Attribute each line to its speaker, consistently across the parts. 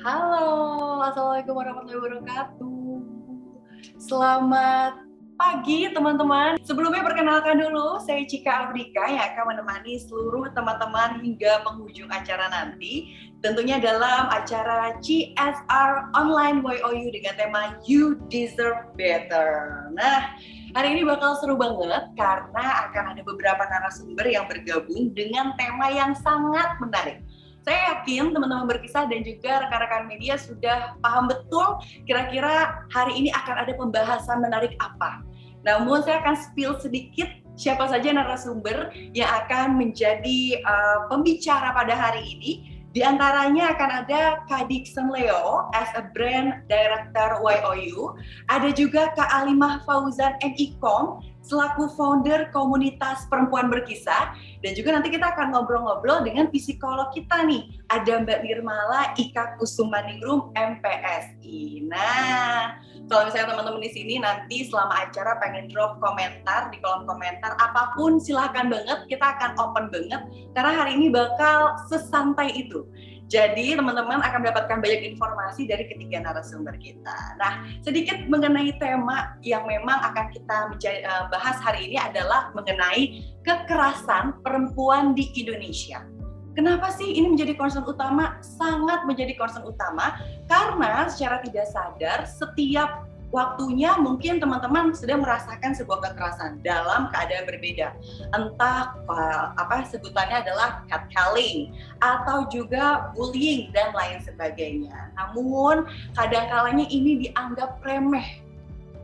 Speaker 1: Halo, Assalamualaikum warahmatullahi wabarakatuh. Selamat pagi teman-teman. Sebelumnya perkenalkan dulu, saya Cika Audika yang akan menemani seluruh teman-teman hingga penghujung acara nanti. Tentunya dalam acara CSR Online YOU dengan tema You Deserve Better. Nah, hari ini bakal seru banget karena akan ada beberapa narasumber yang bergabung dengan tema yang sangat menarik. Saya yakin teman-teman berkisah dan juga rekan-rekan media sudah paham betul kira-kira hari ini akan ada pembahasan menarik apa. Namun saya akan spill sedikit siapa saja narasumber yang akan menjadi pembicara pada hari ini. Di antaranya akan ada Kak Dixon Leo as a Brand Director YOU, ada juga Kak Alimah Fauzan NICOM selaku founder komunitas perempuan berkisah, dan juga nanti kita akan ngobrol-ngobrol dengan psikolog kita nih, ada Mbak Nirmala Ika Kusumaningrum MPSI. Nah, kalau misalnya teman-teman di sini nanti selama acara pengen drop komentar di kolom komentar apapun, silahkan banget, kita akan open banget karena hari ini bakal sesantai itu. Jadi teman-teman akan mendapatkan banyak informasi dari ketiga narasumber kita. Nah, sedikit mengenai tema yang memang akan kita bahas hari ini adalah mengenai kekerasan perempuan di Indonesia. Kenapa sih ini menjadi concern utama? Sangat menjadi concern utama karena secara tidak sadar setiap waktunya mungkin teman-teman sedang merasakan sebuah kekerasan dalam keadaan berbeda. Entah apa sebutannya adalah catcalling atau juga bullying dan lain sebagainya. Namun kadang-kalanya ini dianggap remeh,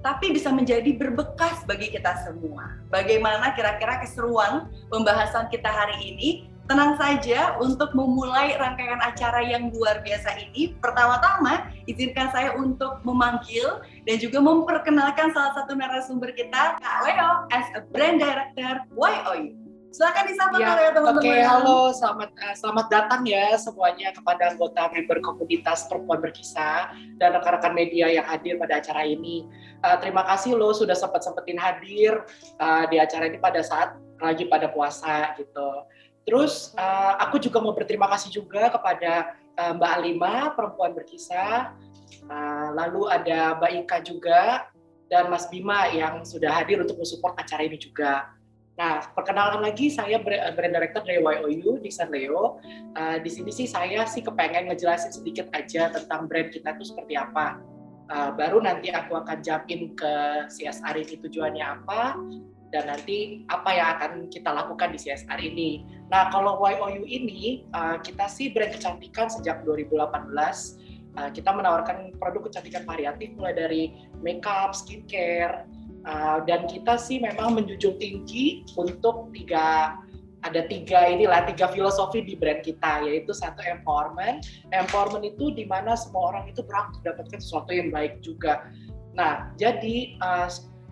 Speaker 1: tapi bisa menjadi berbekas bagi kita semua. Bagaimana kira-kira keseruan pembahasan kita hari ini? Tenang saja untuk memulai rangkaian acara yang luar biasa ini. Pertama-tama, izinkan saya untuk memanggil dan juga memperkenalkan salah satu narasumber kita, Kak Leo, as a Brand Director YOU. Silakan disapa Kak Leo, teman-teman.
Speaker 2: Oke, halo, selamat datang ya semuanya kepada anggota member komunitas perempuan berkisah dan rekan-rekan media yang hadir pada acara ini. Terima kasih lo sudah sempetin hadir di acara ini pada saat lagi pada puasa gitu. Terus aku juga mau berterima kasih juga kepada Mbak Alima, perempuan berkisah, lalu ada Mbak Ika juga, dan Mas Bima yang sudah hadir untuk mensupport acara ini juga. Nah, perkenalan lagi, saya Brand Director dari YOU, Dixon Leo. Di sini sih saya kepengen ngejelasin sedikit aja tentang brand kita itu seperti apa. Baru nanti aku akan jamin ke CSR ini tujuannya apa, dan nanti apa yang akan kita lakukan di CSR ini. Nah, kalau YOU ini, kita sih brand kecantikan sejak 2018. Kita menawarkan produk kecantikan variatif mulai dari makeup, skincare, dan kita sih memang menjunjung tinggi untuk tiga filosofi di brand kita, yaitu satu empowerment itu di mana semua orang itu berhak mendapatkan sesuatu yang baik juga. Nah, jadi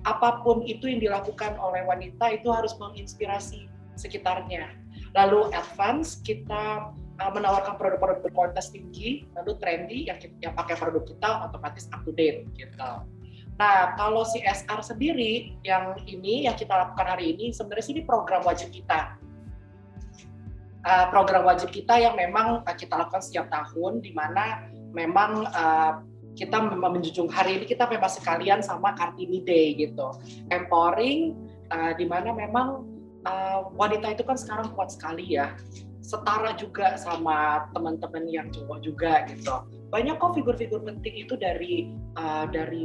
Speaker 2: apapun itu yang dilakukan oleh wanita itu harus menginspirasi sekitarnya. Lalu advance, kita menawarkan produk-produk berkualitas tinggi, lalu trendy yang pakai produk kita otomatis up to date gitu. Nah, kalau CSR sendiri yang kita lakukan hari ini sebenarnya ini program wajib kita. Program wajib kita yang memang kita lakukan setiap tahun, di mana memang kita memang menjunjung hari ini kita memang sekalian sama Kartini Day gitu. Empowering, di mana memang wanita itu kan sekarang kuat sekali ya. Setara juga sama teman-teman yang cowok juga gitu. Banyak kok figur-figur penting itu dari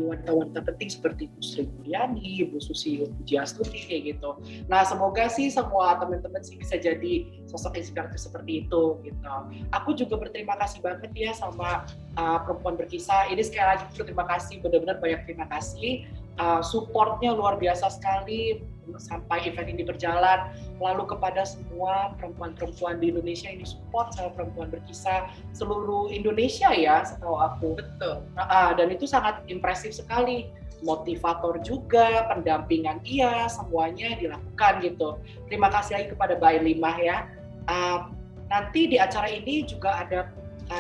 Speaker 2: wanita-wanita penting seperti Bu Sri Mulyani, Bu Susi Pujiastuti kayak gitu. Nah, semoga sih semua teman-teman sih bisa jadi sosok inspiratif seperti itu gitu. Aku juga berterima kasih banget ya sama perempuan berkisah. Ini sekali lagi berterima kasih, benar-benar banyak terima kasih. Supportnya luar biasa sekali sampai event ini berjalan. Lalu kepada semua perempuan-perempuan di Indonesia ini support sama perempuan berkisah seluruh Indonesia ya, setahu aku.
Speaker 1: Betul.
Speaker 2: Dan itu sangat impresif sekali. Motivator juga, pendampingan semuanya dilakukan gitu. Terima kasih lagi kepada Mbak Elimah ya. Nanti di acara ini juga ada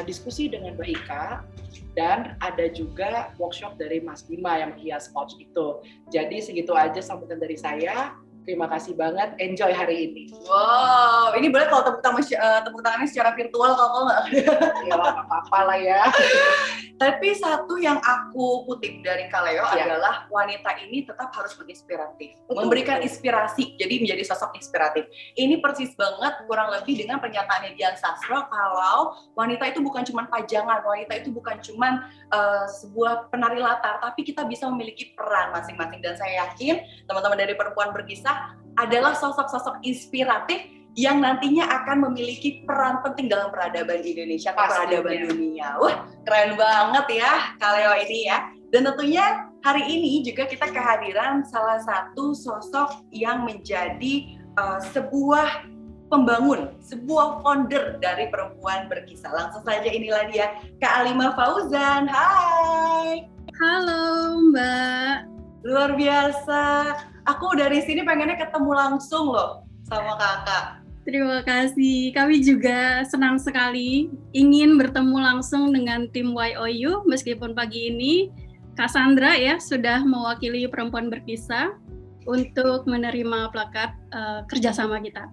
Speaker 2: diskusi dengan Mbak Ika, dan ada juga workshop dari Mas Bima yang menghias pouch itu. Jadi segitu aja sambutan dari saya. Terima kasih banget, enjoy hari ini.
Speaker 1: Wow, ini boleh kalau tepuk tangannya secara virtual kalau nggak?
Speaker 2: Ya nggak apa-apa lah ya.
Speaker 1: Tapi satu yang aku kutip dari Kaleo adalah wanita ini tetap harus menginspiratif, memberikan inspirasi, jadi menjadi sosok inspiratif. Ini persis banget kurang lebih dengan pernyataan Dian Sastro kalau wanita itu bukan cuma pajangan, wanita itu bukan cuma sebuah penari latar, tapi kita bisa memiliki peran masing-masing. Dan saya yakin teman-teman dari Perempuan Berkisah adalah sosok-sosok inspiratif yang nantinya akan memiliki peran penting dalam peradaban Indonesia atau peradaban dunia. Wah, keren banget ya Kaleo ini ya. Dan tentunya hari ini juga kita kehadiran salah satu sosok yang menjadi sebuah pembangun, sebuah founder dari Perempuan Berkisah. Langsung saja inilah dia, Kak Alimah Fauzan. Hai.
Speaker 3: Halo Mbak.
Speaker 1: Luar biasa. Aku dari sini pengennya ketemu langsung loh sama kakak.
Speaker 3: Terima kasih. Kami juga senang sekali ingin bertemu langsung dengan tim YOU meskipun pagi ini Kak Sandra ya sudah mewakili Perempuan Berkisah untuk menerima plakat kerjasama kita.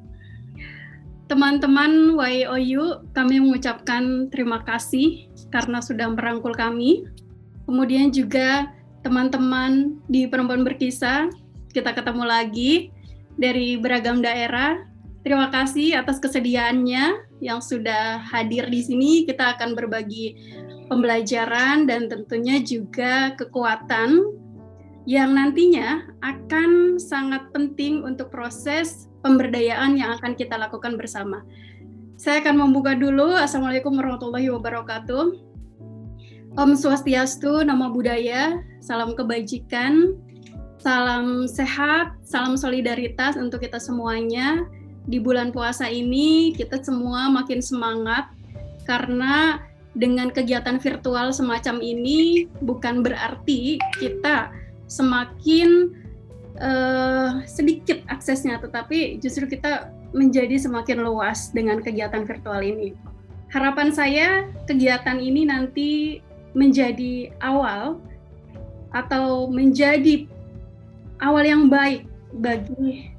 Speaker 3: Teman-teman YOU, kami mengucapkan terima kasih karena sudah merangkul kami. Kemudian juga teman-teman di Perempuan Berkisah, kita ketemu lagi dari beragam daerah. Terima kasih atas kesediaannya yang sudah hadir di sini. Kita akan berbagi pembelajaran dan tentunya juga kekuatan yang nantinya akan sangat penting untuk proses pemberdayaan yang akan kita lakukan bersama. Saya akan membuka dulu. Assalamualaikum warahmatullahi wabarakatuh. Om Swastiastu, Namo Buddhaya, salam kebajikan, salam sehat, salam solidaritas untuk kita semuanya. Di bulan puasa ini kita semua makin semangat karena dengan kegiatan virtual semacam ini bukan berarti kita semakin sedikit aksesnya, tetapi justru kita menjadi semakin luas dengan kegiatan virtual ini. Harapan saya kegiatan ini nanti menjadi awal atau menjadi awal yang baik bagi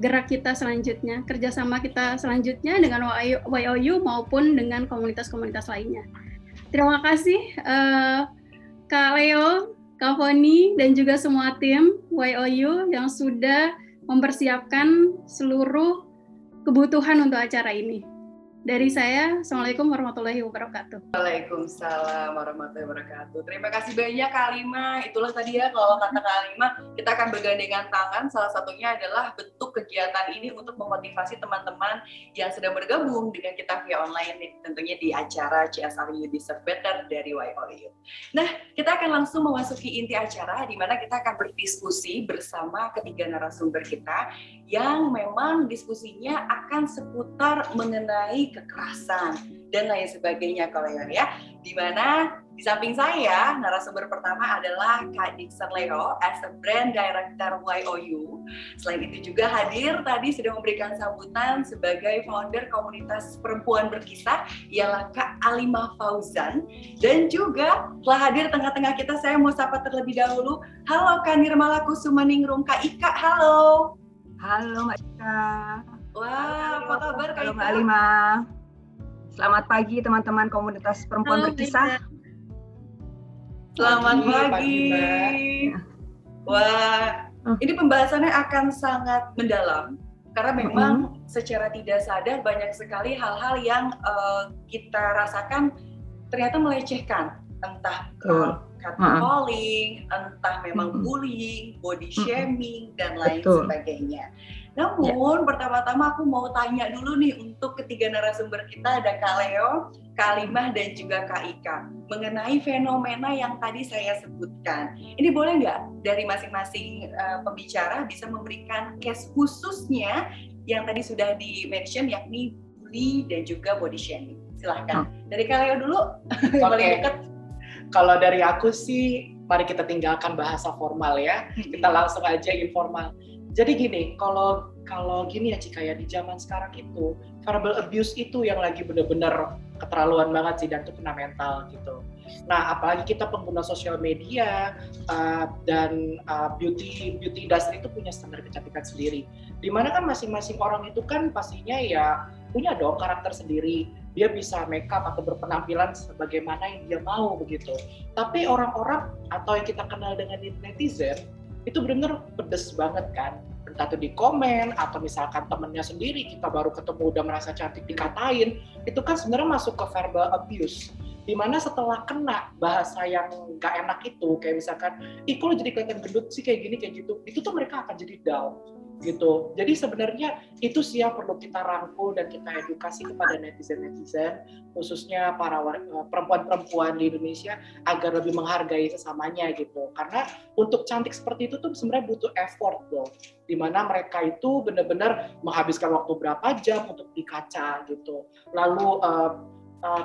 Speaker 3: gerak kita selanjutnya, kerjasama kita selanjutnya dengan YOU maupun dengan komunitas-komunitas lainnya. Terima kasih Kak Leo, Kak Foni, dan juga semua tim YOU yang sudah mempersiapkan seluruh kebutuhan untuk acara ini. Dari saya, Assalamualaikum warahmatullahi wabarakatuh.
Speaker 1: Waalaikumsalam warahmatullahi wabarakatuh. Terima kasih banyak Kak Alima. Itulah tadi ya kalau kata Kak Alima, kita akan bergandengan tangan. Salah satunya adalah bentuk kegiatan ini untuk memotivasi teman-teman yang sedang bergabung dengan kita via online, tentunya di acara CSR You Deserve Better dari YOU. Nah, kita akan langsung memasuki inti acara di mana kita akan berdiskusi bersama ketiga narasumber kita yang memang diskusinya akan seputar mengenai kekerasan dan lain sebagainya kalau ya. Di mana di samping saya narasumber pertama adalah Kak Dixon Leo as a Brand Director YOU. Selain itu juga hadir tadi sudah memberikan sambutan sebagai founder komunitas Perempuan Berkisah ialah Kak Alimah Fauzan, dan juga telah hadir tengah-tengah kita. Saya mau sapa terlebih dahulu. Halo Kak Nirmala Kusumaningrum, Kak Ika. Halo.
Speaker 4: Halo Mbak Ika.
Speaker 1: Wah, apa kabar Kak
Speaker 4: Halo
Speaker 1: Ika?
Speaker 4: Mbak Alimah. Selamat pagi teman-teman komunitas Perempuan Berkisah.
Speaker 1: Selamat pagi. Wah, ini pembahasannya akan sangat mendalam karena memang secara tidak sadar banyak sekali hal-hal yang kita rasakan ternyata melecehkan, entah catcalling, entah memang bullying, body shaming, dan lain sebagainya. Namun pertama-tama aku mau tanya dulu nih untuk ketiga narasumber kita, ada Kak Leo, Kak Alimah, dan juga Kak Ika, mengenai fenomena yang tadi saya sebutkan. Ini boleh nggak dari masing-masing pembicara bisa memberikan case khususnya yang tadi sudah di-mention, yakni bully dan juga body shaming. Silahkan. Dari Kak Leo dulu, yang paling dekat.
Speaker 2: Kalau dari aku sih, mari kita tinggalkan bahasa formal ya. Kita langsung aja informal. Jadi gini, kalau kalau gini ya Cika ya, di zaman sekarang itu verbal abuse itu yang lagi bener-bener keterlaluan banget sih dan itu kena mental gitu. Nah apalagi kita pengguna sosial media dan beauty industry itu punya standar kecantikan sendiri. Dimana kan masing-masing orang itu kan pastinya ya punya dong karakter sendiri. Dia bisa make up atau berpenampilan sebagaimana yang dia mau begitu. Tapi orang-orang atau yang kita kenal dengan netizen itu benar-benar pedes banget kan. Entah itu di komen atau misalkan temennya sendiri kita baru ketemu udah merasa cantik dikatain, itu kan sebenarnya masuk ke verbal abuse. Dimana setelah kena bahasa yang gak enak itu, kayak misalkan, ih kok lo jadi kelihatan gendut sih kayak gini kayak gitu, itu tuh mereka akan jadi down gitu. Jadi sebenarnya itu sih yang perlu kita rangkul dan kita edukasi kepada netizen-netizen, khususnya para perempuan-perempuan di Indonesia agar lebih menghargai sesamanya gitu. Karena untuk cantik seperti itu tuh sebenarnya butuh effort loh. Dimana mereka itu benar-benar menghabiskan waktu berapa jam untuk di kaca gitu. Lalu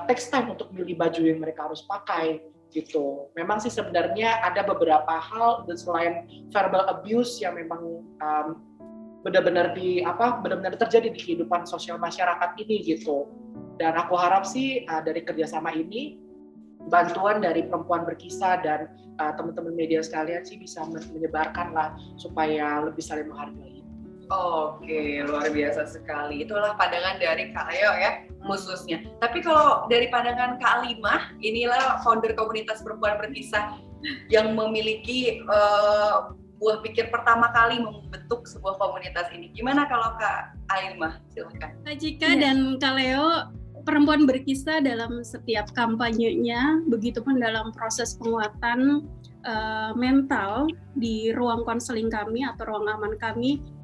Speaker 2: takes time untuk milih baju yang mereka harus pakai gitu. Memang sih sebenarnya ada beberapa hal dan selain verbal abuse yang memang benar-benar terjadi di kehidupan sosial masyarakat ini gitu. Dan aku harap sih dari kerjasama ini bantuan dari Perempuan Berkisah dan teman-teman media sekalian sih bisa menyebarkan lah supaya lebih saling menghargai.
Speaker 1: Oke, luar biasa sekali. Itulah pandangan dari Kak Leo ya khususnya. Tapi kalau dari pandangan Kak Alimah, inilah founder komunitas Perempuan Berkisah yang memiliki buah pikir pertama kali membentuk sebuah komunitas ini. Gimana kalau Kak Alimah? Silahkan.
Speaker 3: Kak Cika dan Kak Leo, Perempuan Berkisah dalam setiap kampanyenya, begitupun dalam proses penguatan mental di ruang konseling kami atau ruang aman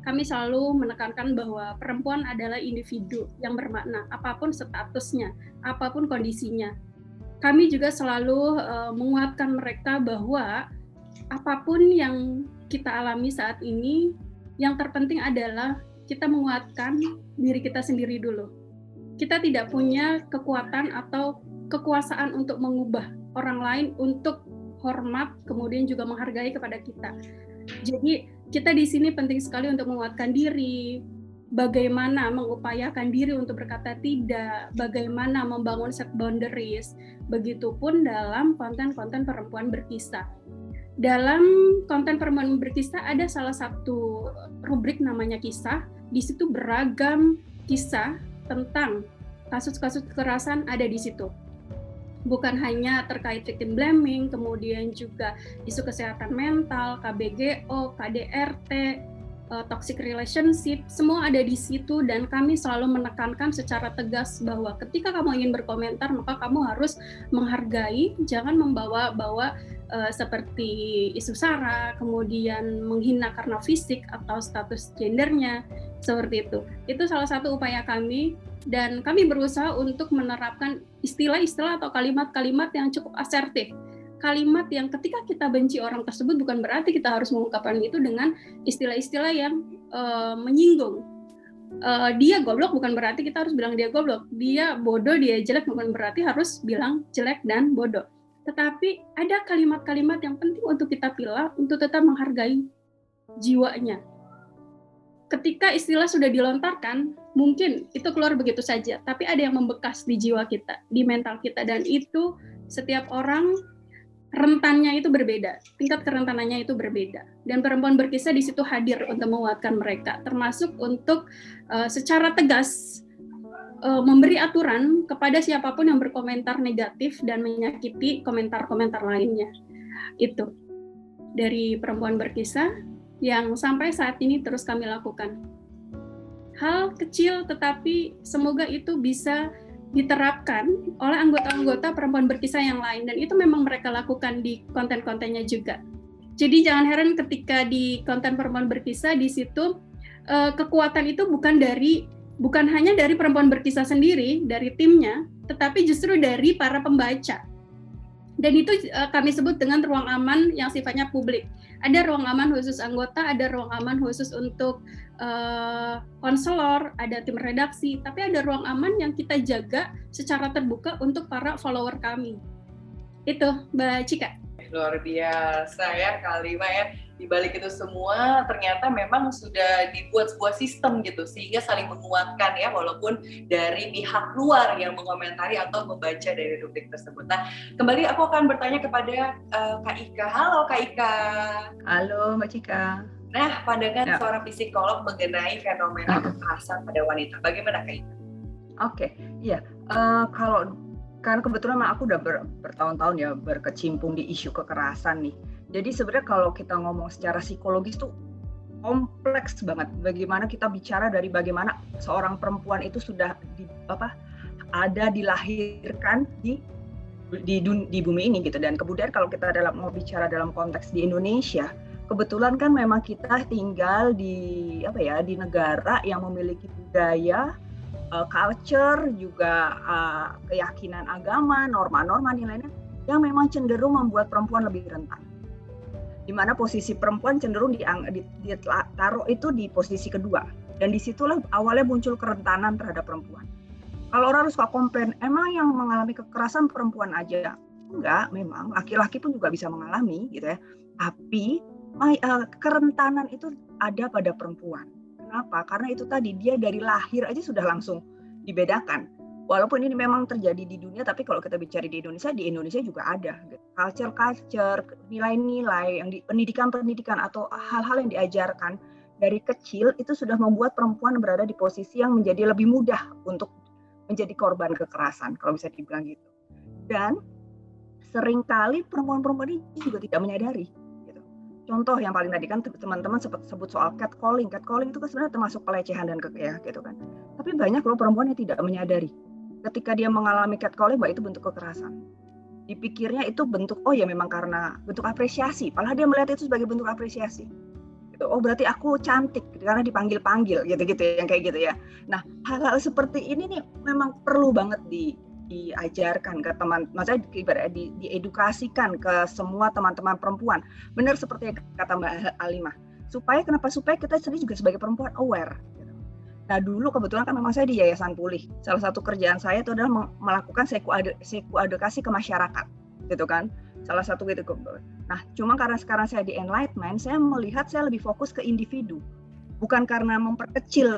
Speaker 3: kami selalu menekankan bahwa perempuan adalah individu yang bermakna, apapun statusnya, apapun kondisinya. Kami juga selalu menguatkan mereka bahwa apapun yang kita alami saat ini, yang terpenting adalah kita menguatkan diri kita sendiri dulu. Kita tidak punya kekuatan atau kekuasaan untuk mengubah orang lain untuk hormat, kemudian juga menghargai kepada kita. Jadi kita di sini penting sekali untuk menguatkan diri, bagaimana mengupayakan diri untuk berkata tidak, bagaimana membangun set boundaries, begitupun dalam konten-konten Perempuan Berkisah. Dalam konten Perempuan Berkisah ada salah satu rubrik namanya kisah, di situ beragam kisah tentang kasus-kasus kekerasan ada di situ. Bukan hanya terkait victim blaming, kemudian juga isu kesehatan mental, KBGO, KDRT, toxic relationship, semua ada di situ dan kami selalu menekankan secara tegas bahwa ketika kamu ingin berkomentar maka kamu harus menghargai, jangan membawa-bawa seperti isu SARA, kemudian menghina karena fisik atau status gendernya, seperti itu. Itu salah satu upaya kami. Dan kami berusaha untuk menerapkan istilah-istilah atau kalimat-kalimat yang cukup asertif. Kalimat yang ketika kita benci orang tersebut bukan berarti kita harus mengungkapkan itu dengan istilah-istilah yang menyinggung. Dia goblok bukan berarti kita harus bilang dia goblok. Dia bodoh, dia jelek bukan berarti harus bilang jelek dan bodoh. Tetapi ada kalimat-kalimat yang penting untuk kita pilih untuk tetap menghargai jiwanya. Ketika istilah sudah dilontarkan, mungkin itu keluar begitu saja, tapi ada yang membekas di jiwa kita, di mental kita, dan itu setiap orang rentannya itu berbeda, tingkat kerentanannya itu berbeda. Dan Perempuan Berkisah di situ hadir untuk menguatkan mereka, termasuk untuk secara tegas memberi aturan kepada siapapun yang berkomentar negatif dan menyakiti komentar-komentar lainnya. Itu dari Perempuan Berkisah yang sampai saat ini terus kami lakukan. Hal kecil tetapi semoga itu bisa diterapkan oleh anggota-anggota Perempuan Berkisah yang lain dan itu memang mereka lakukan di konten-kontennya juga. Jadi jangan heran ketika di konten Perempuan Berkisah di situ kekuatan itu bukan hanya dari Perempuan Berkisah sendiri, dari timnya, tetapi justru dari para pembaca. Dan itu kami sebut dengan ruang aman yang sifatnya publik. Ada ruang aman khusus anggota, ada ruang aman khusus untuk konselor, ada tim redaksi, tapi ada ruang aman yang kita jaga secara terbuka untuk para follower kami. Itu, Mbak Cika.
Speaker 1: Luar biasa ya Kak Alimah ya. di balik itu semua ternyata memang sudah dibuat sebuah sistem gitu sehingga saling menguatkan ya, walaupun dari pihak luar yang mengomentari atau membaca dari rubrik tersebut. Nah, kembali aku akan bertanya kepada Kak Ika. Halo Kak Ika.
Speaker 4: Halo Mbak Cika.
Speaker 1: Nah, pandangan seorang psikolog mengenai fenomena kekerasan pada wanita, bagaimana Kak Ika?
Speaker 4: Oke, iya. Karena kebetulan aku udah bertahun-tahun ya berkecimpung di isu kekerasan nih. Jadi sebenarnya kalau kita ngomong secara psikologis tuh kompleks banget. Bagaimana kita bicara dari bagaimana seorang perempuan itu sudah dilahirkan di bumi ini gitu. Dan kemudian kalau kita mau bicara dalam konteks di Indonesia, kebetulan kan memang kita tinggal di negara yang memiliki budaya, culture, juga keyakinan agama, norma-norma nilainya yang memang cenderung membuat perempuan lebih rentan. Di mana posisi perempuan cenderung ditaruh itu di posisi kedua. Dan disitulah awalnya muncul kerentanan terhadap perempuan. Kalau orang suka komplain, emang yang mengalami kekerasan perempuan aja? Enggak, memang laki-laki pun juga bisa mengalami gitu ya. Tapi kerentanan itu ada pada perempuan. Kenapa? Karena itu tadi dia dari lahir aja sudah langsung dibedakan. Walaupun ini memang terjadi di dunia, tapi kalau kita bicara di Indonesia juga ada culture, nilai-nilai yang di pendidikan atau hal-hal yang diajarkan dari kecil itu sudah membuat perempuan berada di posisi yang menjadi lebih mudah untuk menjadi korban kekerasan, kalau bisa dibilang gitu. Dan seringkali perempuan-perempuan ini juga tidak menyadari. Contoh yang paling tadi kan teman-teman sempat sebut soal catcalling. Catcalling itu kan sebenarnya termasuk pelecehan dan gitu kan. Tapi banyak loh perempuan yang tidak menyadari. Ketika dia mengalami catcalling, bahwa itu bentuk kekerasan. Dipikirnya itu bentuk, memang karena bentuk apresiasi. Padahal dia melihat itu sebagai bentuk apresiasi. Gitu. Oh berarti aku cantik karena dipanggil-panggil gitu-gitu yang kayak gitu ya. Nah hal-hal seperti ini nih memang perlu banget diajarkan ke maksudnya diedukasikan ke semua teman-teman perempuan. Benar seperti yang kata Mbak Alimah. Supaya kita sendiri juga sebagai perempuan aware. Nah dulu kebetulan kan memang saya di Yayasan Pulih. Salah satu kerjaan saya itu adalah melakukan psikoedukasi ke masyarakat, gitu kan. Salah satu gitu. Nah cuma karena sekarang saya di Enlightenment, saya melihat saya lebih fokus ke individu. Bukan karena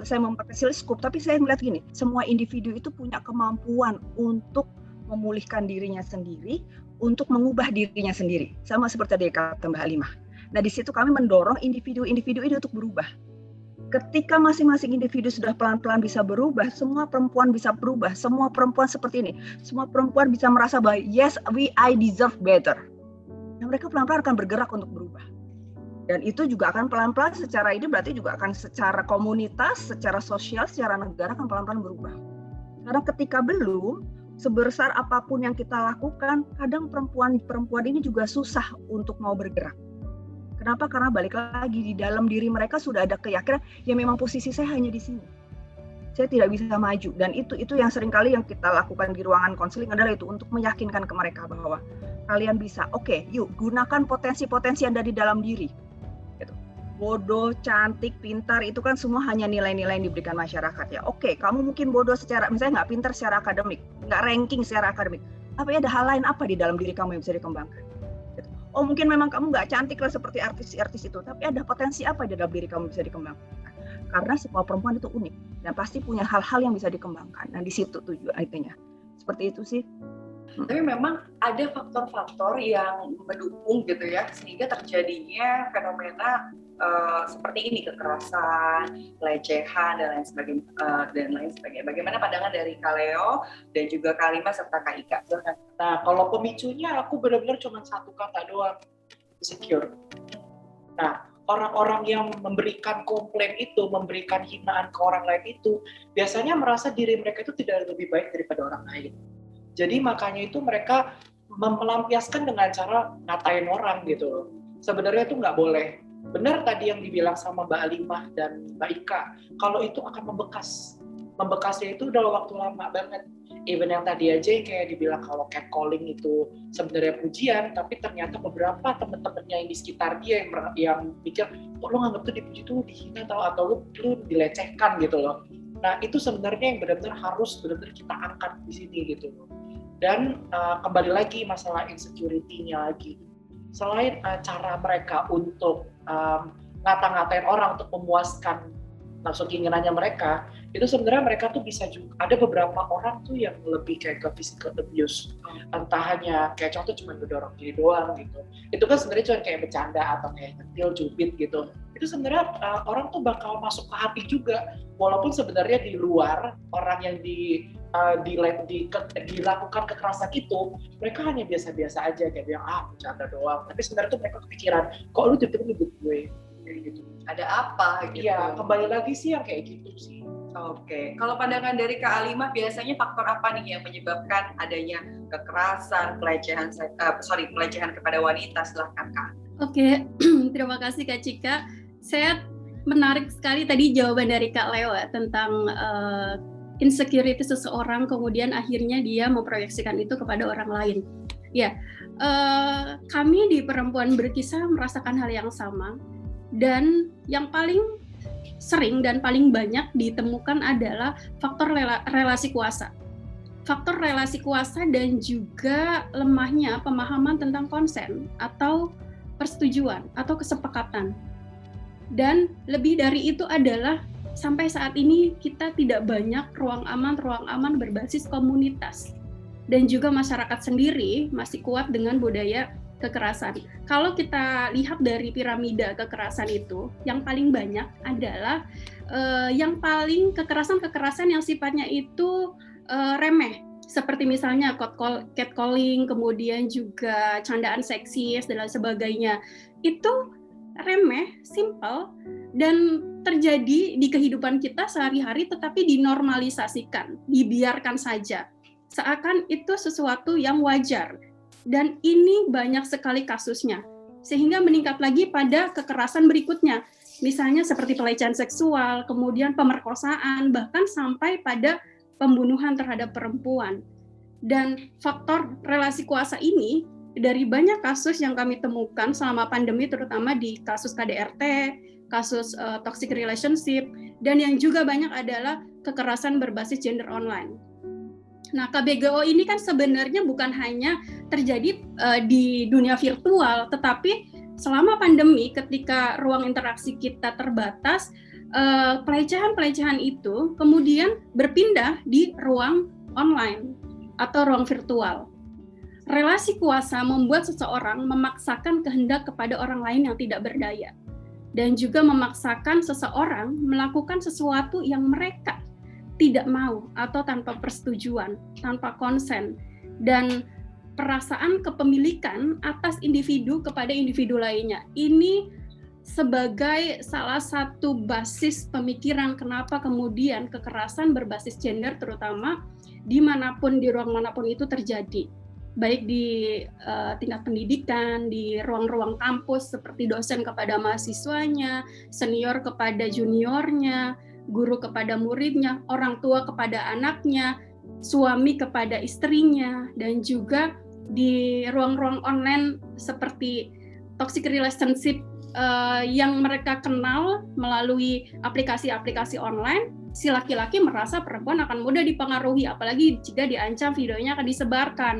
Speaker 4: saya memperkecil skop, tapi saya melihat gini, semua individu itu punya kemampuan untuk memulihkan dirinya sendiri, untuk mengubah dirinya sendiri. Sama seperti tadi kata Mbak Halimah. Nah di situ kami mendorong individu-individu ini untuk berubah. Ketika masing-masing individu sudah pelan-pelan bisa berubah, semua perempuan bisa berubah, semua perempuan seperti ini. Semua perempuan bisa merasa bahwa yes, I deserve better. Dan mereka pelan-pelan akan bergerak untuk berubah. Dan itu juga akan pelan-pelan secara ini berarti juga akan secara komunitas, secara sosial, secara negara akan pelan-pelan berubah. Karena ketika belum, sebesar apapun yang kita lakukan, kadang perempuan ini juga susah untuk mau bergerak. Kenapa? Karena balik lagi di dalam diri mereka sudah ada keyakinan, ya memang posisi saya hanya di sini. Saya tidak bisa maju. Dan itu yang seringkali yang kita lakukan di ruangan konseling adalah itu untuk meyakinkan ke mereka bahwa kalian bisa. Oke, yuk gunakan potensi-potensi yang ada di dalam diri. Bodoh, cantik, pintar itu kan semua hanya nilai-nilai yang diberikan masyarakat ya. Oke, kamu mungkin bodoh misalnya nggak pintar secara akademik, nggak ranking secara akademik. Tapi ada hal lain apa di dalam diri kamu yang bisa dikembangkan? Oh mungkin memang kamu nggak cantik lah seperti artis-artis itu, tapi ada potensi apa di dalam diri kamu bisa dikembangkan? Karena semua perempuan itu unik dan pasti punya hal-hal yang bisa dikembangkan. Nah di situ tujuan intinya. Seperti itu sih.
Speaker 1: Tapi memang ada faktor-faktor yang mendukung gitu ya, sehingga terjadinya fenomena seperti ini, kekerasan, pelecehan dan lain sebagainya. Bagaimana pandangan dari Kak Leo dan juga Kak Lima serta Kak Ika?
Speaker 2: Nah, kalau pemicunya aku benar-benar cuma satu kata doang, insecure. Nah, orang-orang yang memberikan komplain itu, memberikan hinaan ke orang lain itu, biasanya merasa diri mereka itu tidak lebih baik daripada orang lain. Jadi makanya itu mereka melampiaskan dengan cara ngatain orang gitu loh. Sebenarnya itu nggak boleh. Benar tadi yang dibilang sama Mbak Alimah dan Mbak Ika, kalau itu akan membekas. Membekasnya itu dalam waktu lama banget. Even yang tadi aja kayak dibilang kalau catcalling itu sebenarnya pujian, tapi ternyata beberapa teman-temannya yang di sekitar dia yang mikir, kok lo nganggap tuh dipuji tuh dihina atau lo dilecehkan gitu loh. Nah itu sebenarnya yang benar-benar harus benar-benar kita angkat di sini gitu loh. Dan kembali lagi masalah insecurity-nya lagi. selain cara mereka untuk ngata-ngatain orang untuk memuaskan nafsu keinginannya mereka, itu sebenarnya mereka tuh bisa juga, ada beberapa orang tuh yang lebih kayak ke physical abuse, entah hanya kayak contoh cuma ngedorong diri doang gitu, itu kan sebenarnya cuma kayak bercanda atau kayak nyentil, cubit gitu, itu sebenarnya orang tuh bakal masuk ke hati juga, walaupun sebenarnya di luar orang yang dilakukan kekerasan itu, mereka hanya biasa-biasa aja kayak bilang bercanda doang, tapi sebenarnya tuh mereka kepikiran, kok lu tiba-tiba nyebut gue kayak gitu.
Speaker 1: Ada apa gitu?
Speaker 2: Iya, kembali lagi sih yang kayak gitu sih.
Speaker 1: Oke, kalau pandangan dari Kak Alimah, biasanya faktor apa nih yang menyebabkan adanya kekerasan, pelecehan kepada wanita? Silahkan Kak.
Speaker 3: Oke, terima kasih Kak Cika. Saya menarik sekali tadi jawaban dari Kak Leo tentang insecurity seseorang, kemudian akhirnya dia memproyeksikan itu kepada orang lain. Ya, kami di Perempuan Berkisah merasakan hal yang sama, dan yang paling sering dan paling banyak ditemukan adalah faktor relasi kuasa. Faktor relasi kuasa dan juga lemahnya pemahaman tentang konsen atau persetujuan atau kesepakatan. Dan lebih dari itu adalah sampai saat ini kita tidak banyak ruang aman berbasis komunitas. Dan juga masyarakat sendiri masih kuat dengan budaya kekerasan. Kalau kita lihat dari piramida kekerasan itu, yang paling banyak adalah kekerasan yang sifatnya itu remeh, seperti misalnya catcalling, kemudian juga candaan seksis dan lain sebagainya. Itu remeh, simple, dan terjadi di kehidupan kita sehari-hari, tetapi dinormalisasikan, dibiarkan saja, seakan itu sesuatu yang wajar. Dan ini banyak sekali kasusnya, sehingga meningkat lagi pada kekerasan berikutnya, misalnya seperti pelecehan seksual, kemudian pemerkosaan, bahkan sampai pada pembunuhan terhadap perempuan. Dan faktor relasi kuasa ini, dari banyak kasus yang kami temukan selama pandemi, terutama di kasus KDRT, kasus toxic relationship, dan yang juga banyak adalah kekerasan berbasis gender online. Nah, KBGO ini kan sebenarnya bukan hanya terjadi di dunia virtual, tetapi selama pandemi ketika ruang interaksi kita terbatas, pelecehan-pelecehan itu kemudian berpindah di ruang online atau ruang virtual. Relasi kuasa membuat seseorang memaksakan kehendak kepada orang lain yang tidak berdaya, dan juga memaksakan seseorang melakukan sesuatu yang mereka tidak mau atau tanpa persetujuan, tanpa konsen, dan perasaan kepemilikan atas individu kepada individu lainnya. Ini sebagai salah satu basis pemikiran kenapa kemudian kekerasan berbasis gender terutama dimanapun, di ruang manapun itu terjadi, baik di tingkat pendidikan, di ruang-ruang kampus seperti dosen kepada mahasiswanya, senior kepada juniornya, guru kepada muridnya, orang tua kepada anaknya, suami kepada istrinya, dan juga di ruang-ruang online seperti toxic relationship yang mereka kenal melalui aplikasi-aplikasi online. Si laki-laki merasa perempuan akan mudah dipengaruhi, apalagi jika diancam videonya akan disebarkan.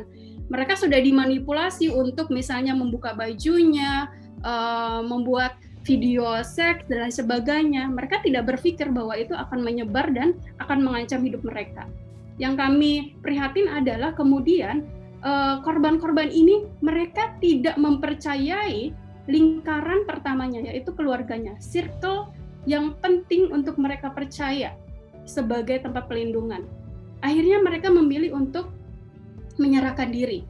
Speaker 3: Mereka sudah dimanipulasi untuk misalnya membuka bajunya, membuat video seks dan lain sebagainya. Mereka tidak berpikir bahwa itu akan menyebar dan akan mengancam hidup mereka. Yang kami prihatin adalah kemudian korban-korban ini mereka tidak mempercayai lingkaran pertamanya, yaitu keluarganya, circle yang penting untuk mereka percaya sebagai tempat pelindungan. Akhirnya mereka memilih untuk menyerahkan diri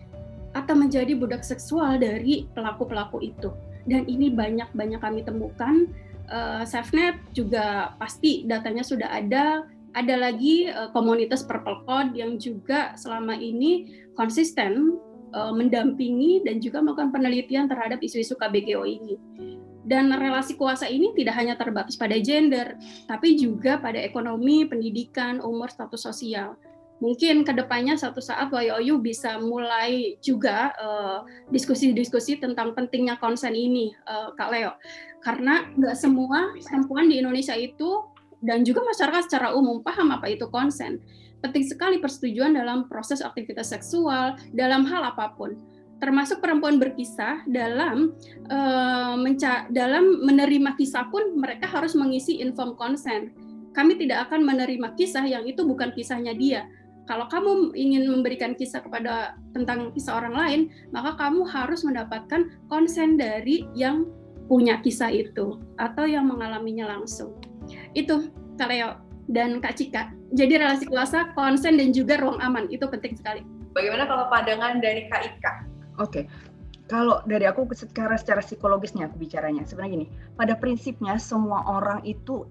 Speaker 3: atau menjadi budak seksual dari pelaku-pelaku itu. Dan ini banyak kami temukan. SafeNet juga pasti datanya sudah ada. Ada lagi komunitas Purple Code yang juga selama ini konsisten mendampingi dan juga melakukan penelitian terhadap isu-isu KBGO ini. Dan relasi kuasa ini tidak hanya terbatas pada gender, tapi juga pada ekonomi, pendidikan, umur, status sosial. Mungkin kedepannya suatu saat YOU bisa mulai juga diskusi-diskusi tentang pentingnya konsen ini, Kak Leo. Karena nggak semua perempuan di Indonesia itu, dan juga masyarakat secara umum, paham apa itu konsen. Penting sekali persetujuan dalam proses aktivitas seksual, dalam hal apapun. termasuk perempuan berkisah dalam dalam menerima kisah pun mereka harus mengisi informed consent. Kami tidak akan menerima kisah yang itu bukan kisahnya dia. Kalau kamu ingin memberikan kisah tentang kisah orang lain, maka kamu harus mendapatkan konsen dari yang punya kisah itu atau yang mengalaminya langsung. Itu Kak Leo dan Kak Cika. Jadi relasi kuasa, konsen dan juga ruang aman itu penting sekali.
Speaker 1: Bagaimana kalau pandangan dari Kak Ika?
Speaker 4: Oke. Kalau dari aku secara psikologisnya aku bicaranya, sebenarnya gini, pada prinsipnya semua orang itu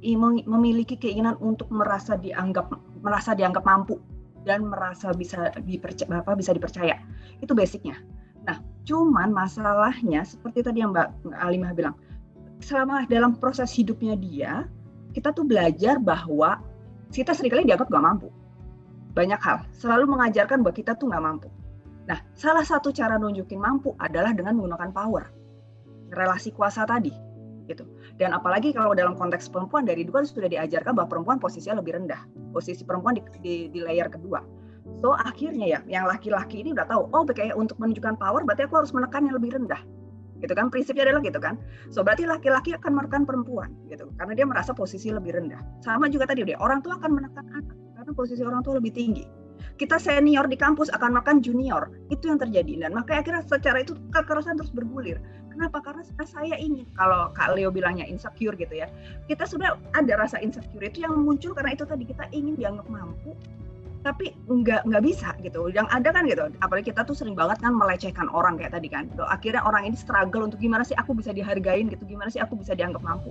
Speaker 4: memiliki keinginan untuk merasa dianggap mampu dan merasa bisa dipercaya. Itu basicnya. Nah, cuman masalahnya seperti tadi yang Mbak Alimah bilang, selama dalam proses hidupnya dia, kita tuh belajar bahwa kita seringkali dianggap nggak mampu. Banyak hal selalu mengajarkan bahwa kita tuh nggak mampu. Nah, salah satu cara nunjukin mampu adalah dengan menggunakan power, relasi kuasa tadi, gitu. Dan apalagi kalau dalam konteks perempuan, dari dulu sudah diajarkan bahwa perempuan posisinya lebih rendah, posisi perempuan di layer kedua. So akhirnya ya, yang laki-laki ini udah tahu, oh kayak untuk menunjukkan power berarti aku harus menekan yang lebih rendah, gitu kan? Prinsipnya adalah gitu kan. So berarti laki-laki akan menekan perempuan, gitu, karena dia merasa posisi lebih rendah. Sama juga tadi orang tua akan menekan anak karena posisi orang tua lebih tinggi. Kita senior di kampus akan makan junior, itu yang terjadi. Dan makanya akhirnya secara itu kekerasan terus bergulir. Kenapa? Karena saya ingin, kalau Kak Leo bilangnya insecure gitu ya, kita sudah ada rasa insecure itu yang muncul karena itu tadi, kita ingin dianggap mampu, tapi nggak bisa gitu. Yang ada kan gitu, apalagi kita tuh sering banget kan melecehkan orang kayak tadi kan. Akhirnya orang ini struggle untuk gimana sih aku bisa dihargain gitu, gimana sih aku bisa dianggap mampu.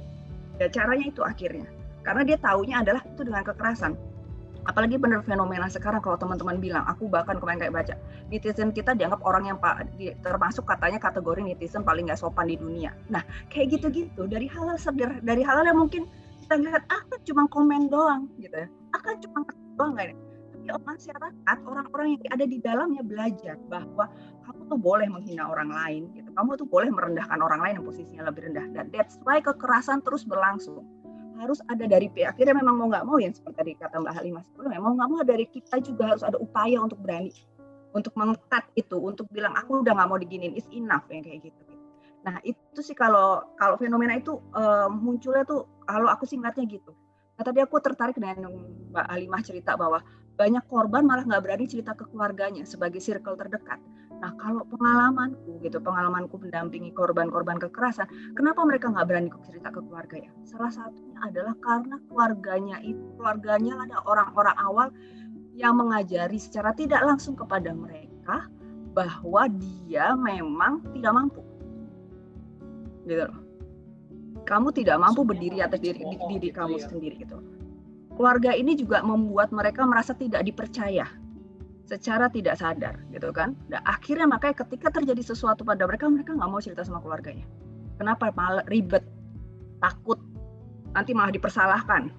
Speaker 4: Dan caranya itu akhirnya, karena dia taunya adalah itu dengan kekerasan. Apalagi benar fenomena sekarang, kalau teman-teman bilang, aku bahkan kemarin kayak baca, netizen kita dianggap orang yang termasuk katanya kategori netizen paling nggak sopan di dunia. Nah, kayak gitu-gitu, dari hal-hal yang mungkin kita lihat, kan cuma komen doang gitu ya, kan cuma doang kayak. Tapi masyarakat, orang-orang yang ada di dalamnya belajar bahwa kamu tuh boleh menghina orang lain, gitu. Kamu tuh boleh merendahkan orang lain yang posisinya lebih rendah. Dan that's why kekerasan terus berlangsung. Harus ada dari pihak, akhirnya memang mau nggak mau yang seperti tadi kata Mbak Halimah sebelumnya, mau nggak mau dari kita juga harus ada upaya untuk berani, untuk mengkat itu, untuk bilang aku udah nggak mau diginin, it's enough yang kayak gitu. Nah itu sih kalau fenomena itu munculnya tuh, kalau aku sih ngeliatnya gitu. Nah tadi aku tertarik dengan Mbak Halimah cerita bahwa banyak korban malah nggak berani cerita ke keluarganya sebagai circle terdekat. Nah kalau pengalamanku mendampingi korban-korban kekerasan, kenapa mereka nggak berani cerita ke keluarga ya? Salah satunya adalah karena keluarganya ada orang-orang awal yang mengajari secara tidak langsung kepada mereka bahwa dia memang tidak mampu, gitu loh. Kamu tidak mampu berdiri atas diri kamu sendiri gitu. Keluarga ini juga membuat mereka merasa tidak dipercaya secara tidak sadar gitu kan. Dan akhirnya makanya ketika terjadi sesuatu pada mereka nggak mau cerita sama keluarganya. Kenapa? Malah ribet, takut, nanti malah dipersalahkan,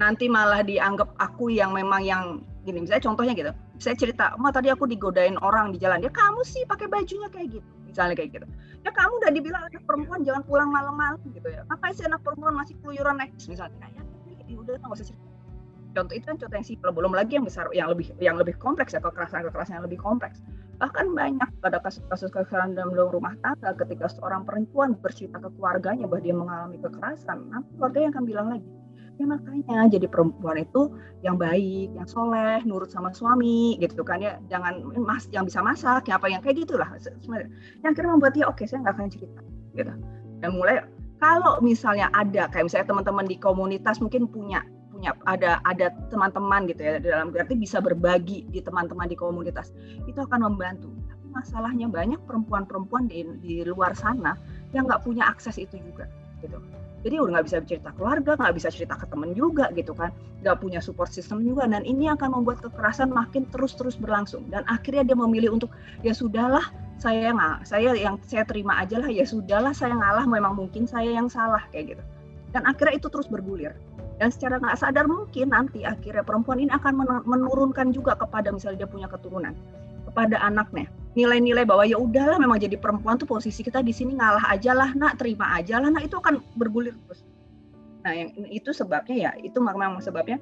Speaker 4: nanti malah dianggap aku yang memang yang gini. Misalnya contohnya gitu, saya cerita, tadi aku digodain orang di jalan, ya kamu sih pakai bajunya kayak gitu, misalnya kayak gitu. Ya kamu udah dibilang anak perempuan jangan pulang malam-malam gitu ya, ngapain sih anak perempuan masih keluyuran next misalnya, ya udah nggak usah cerita. Contoh itu kan contoh yang simpel, belum lagi yang besar, yang lebih kompleks ya, kekerasan yang lebih kompleks. Bahkan banyak pada kasus kekerasan dalam rumah tangga, ketika seorang perempuan bercerita ke keluarganya bahwa dia mengalami kekerasan, nanti keluarga yang akan bilang lagi, ya makanya jadi perempuan itu yang baik, yang soleh, nurut sama suami gitu kan ya, jangan yang bisa masak, yang apa yang kayak gitulah sebenarnya. Yang akhirnya membuat dia oke, saya nggak akan cerita gitu. Dan mulai kalau misalnya ada kayak misalnya teman-teman di komunitas mungkin punya ada teman-teman gitu ya, dalam berarti bisa berbagi di teman-teman di komunitas, itu akan membantu. Tapi masalahnya banyak perempuan-perempuan di luar sana yang nggak punya akses itu juga gitu. Jadi udah nggak bisa cerita keluarga, nggak bisa cerita ke teman juga gitu kan, nggak punya support system juga, dan ini akan membuat kekerasan makin terus berlangsung. Dan akhirnya dia memilih untuk ya sudahlah, saya terima aja lah, ya sudahlah saya ngalah, memang mungkin saya yang salah kayak gitu. Dan akhirnya itu terus bergulir. Dan secara nggak sadar mungkin nanti akhirnya perempuan ini akan menurunkan juga kepada misalnya dia punya keturunan, kepada anaknya nilai-nilai bahwa ya udahlah memang jadi perempuan tuh posisi kita di sini ngalah aja lah nak, terima aja lah nak, itu akan bergulir terus. Nah yang itu sebabnya ya, itu memang sebabnya,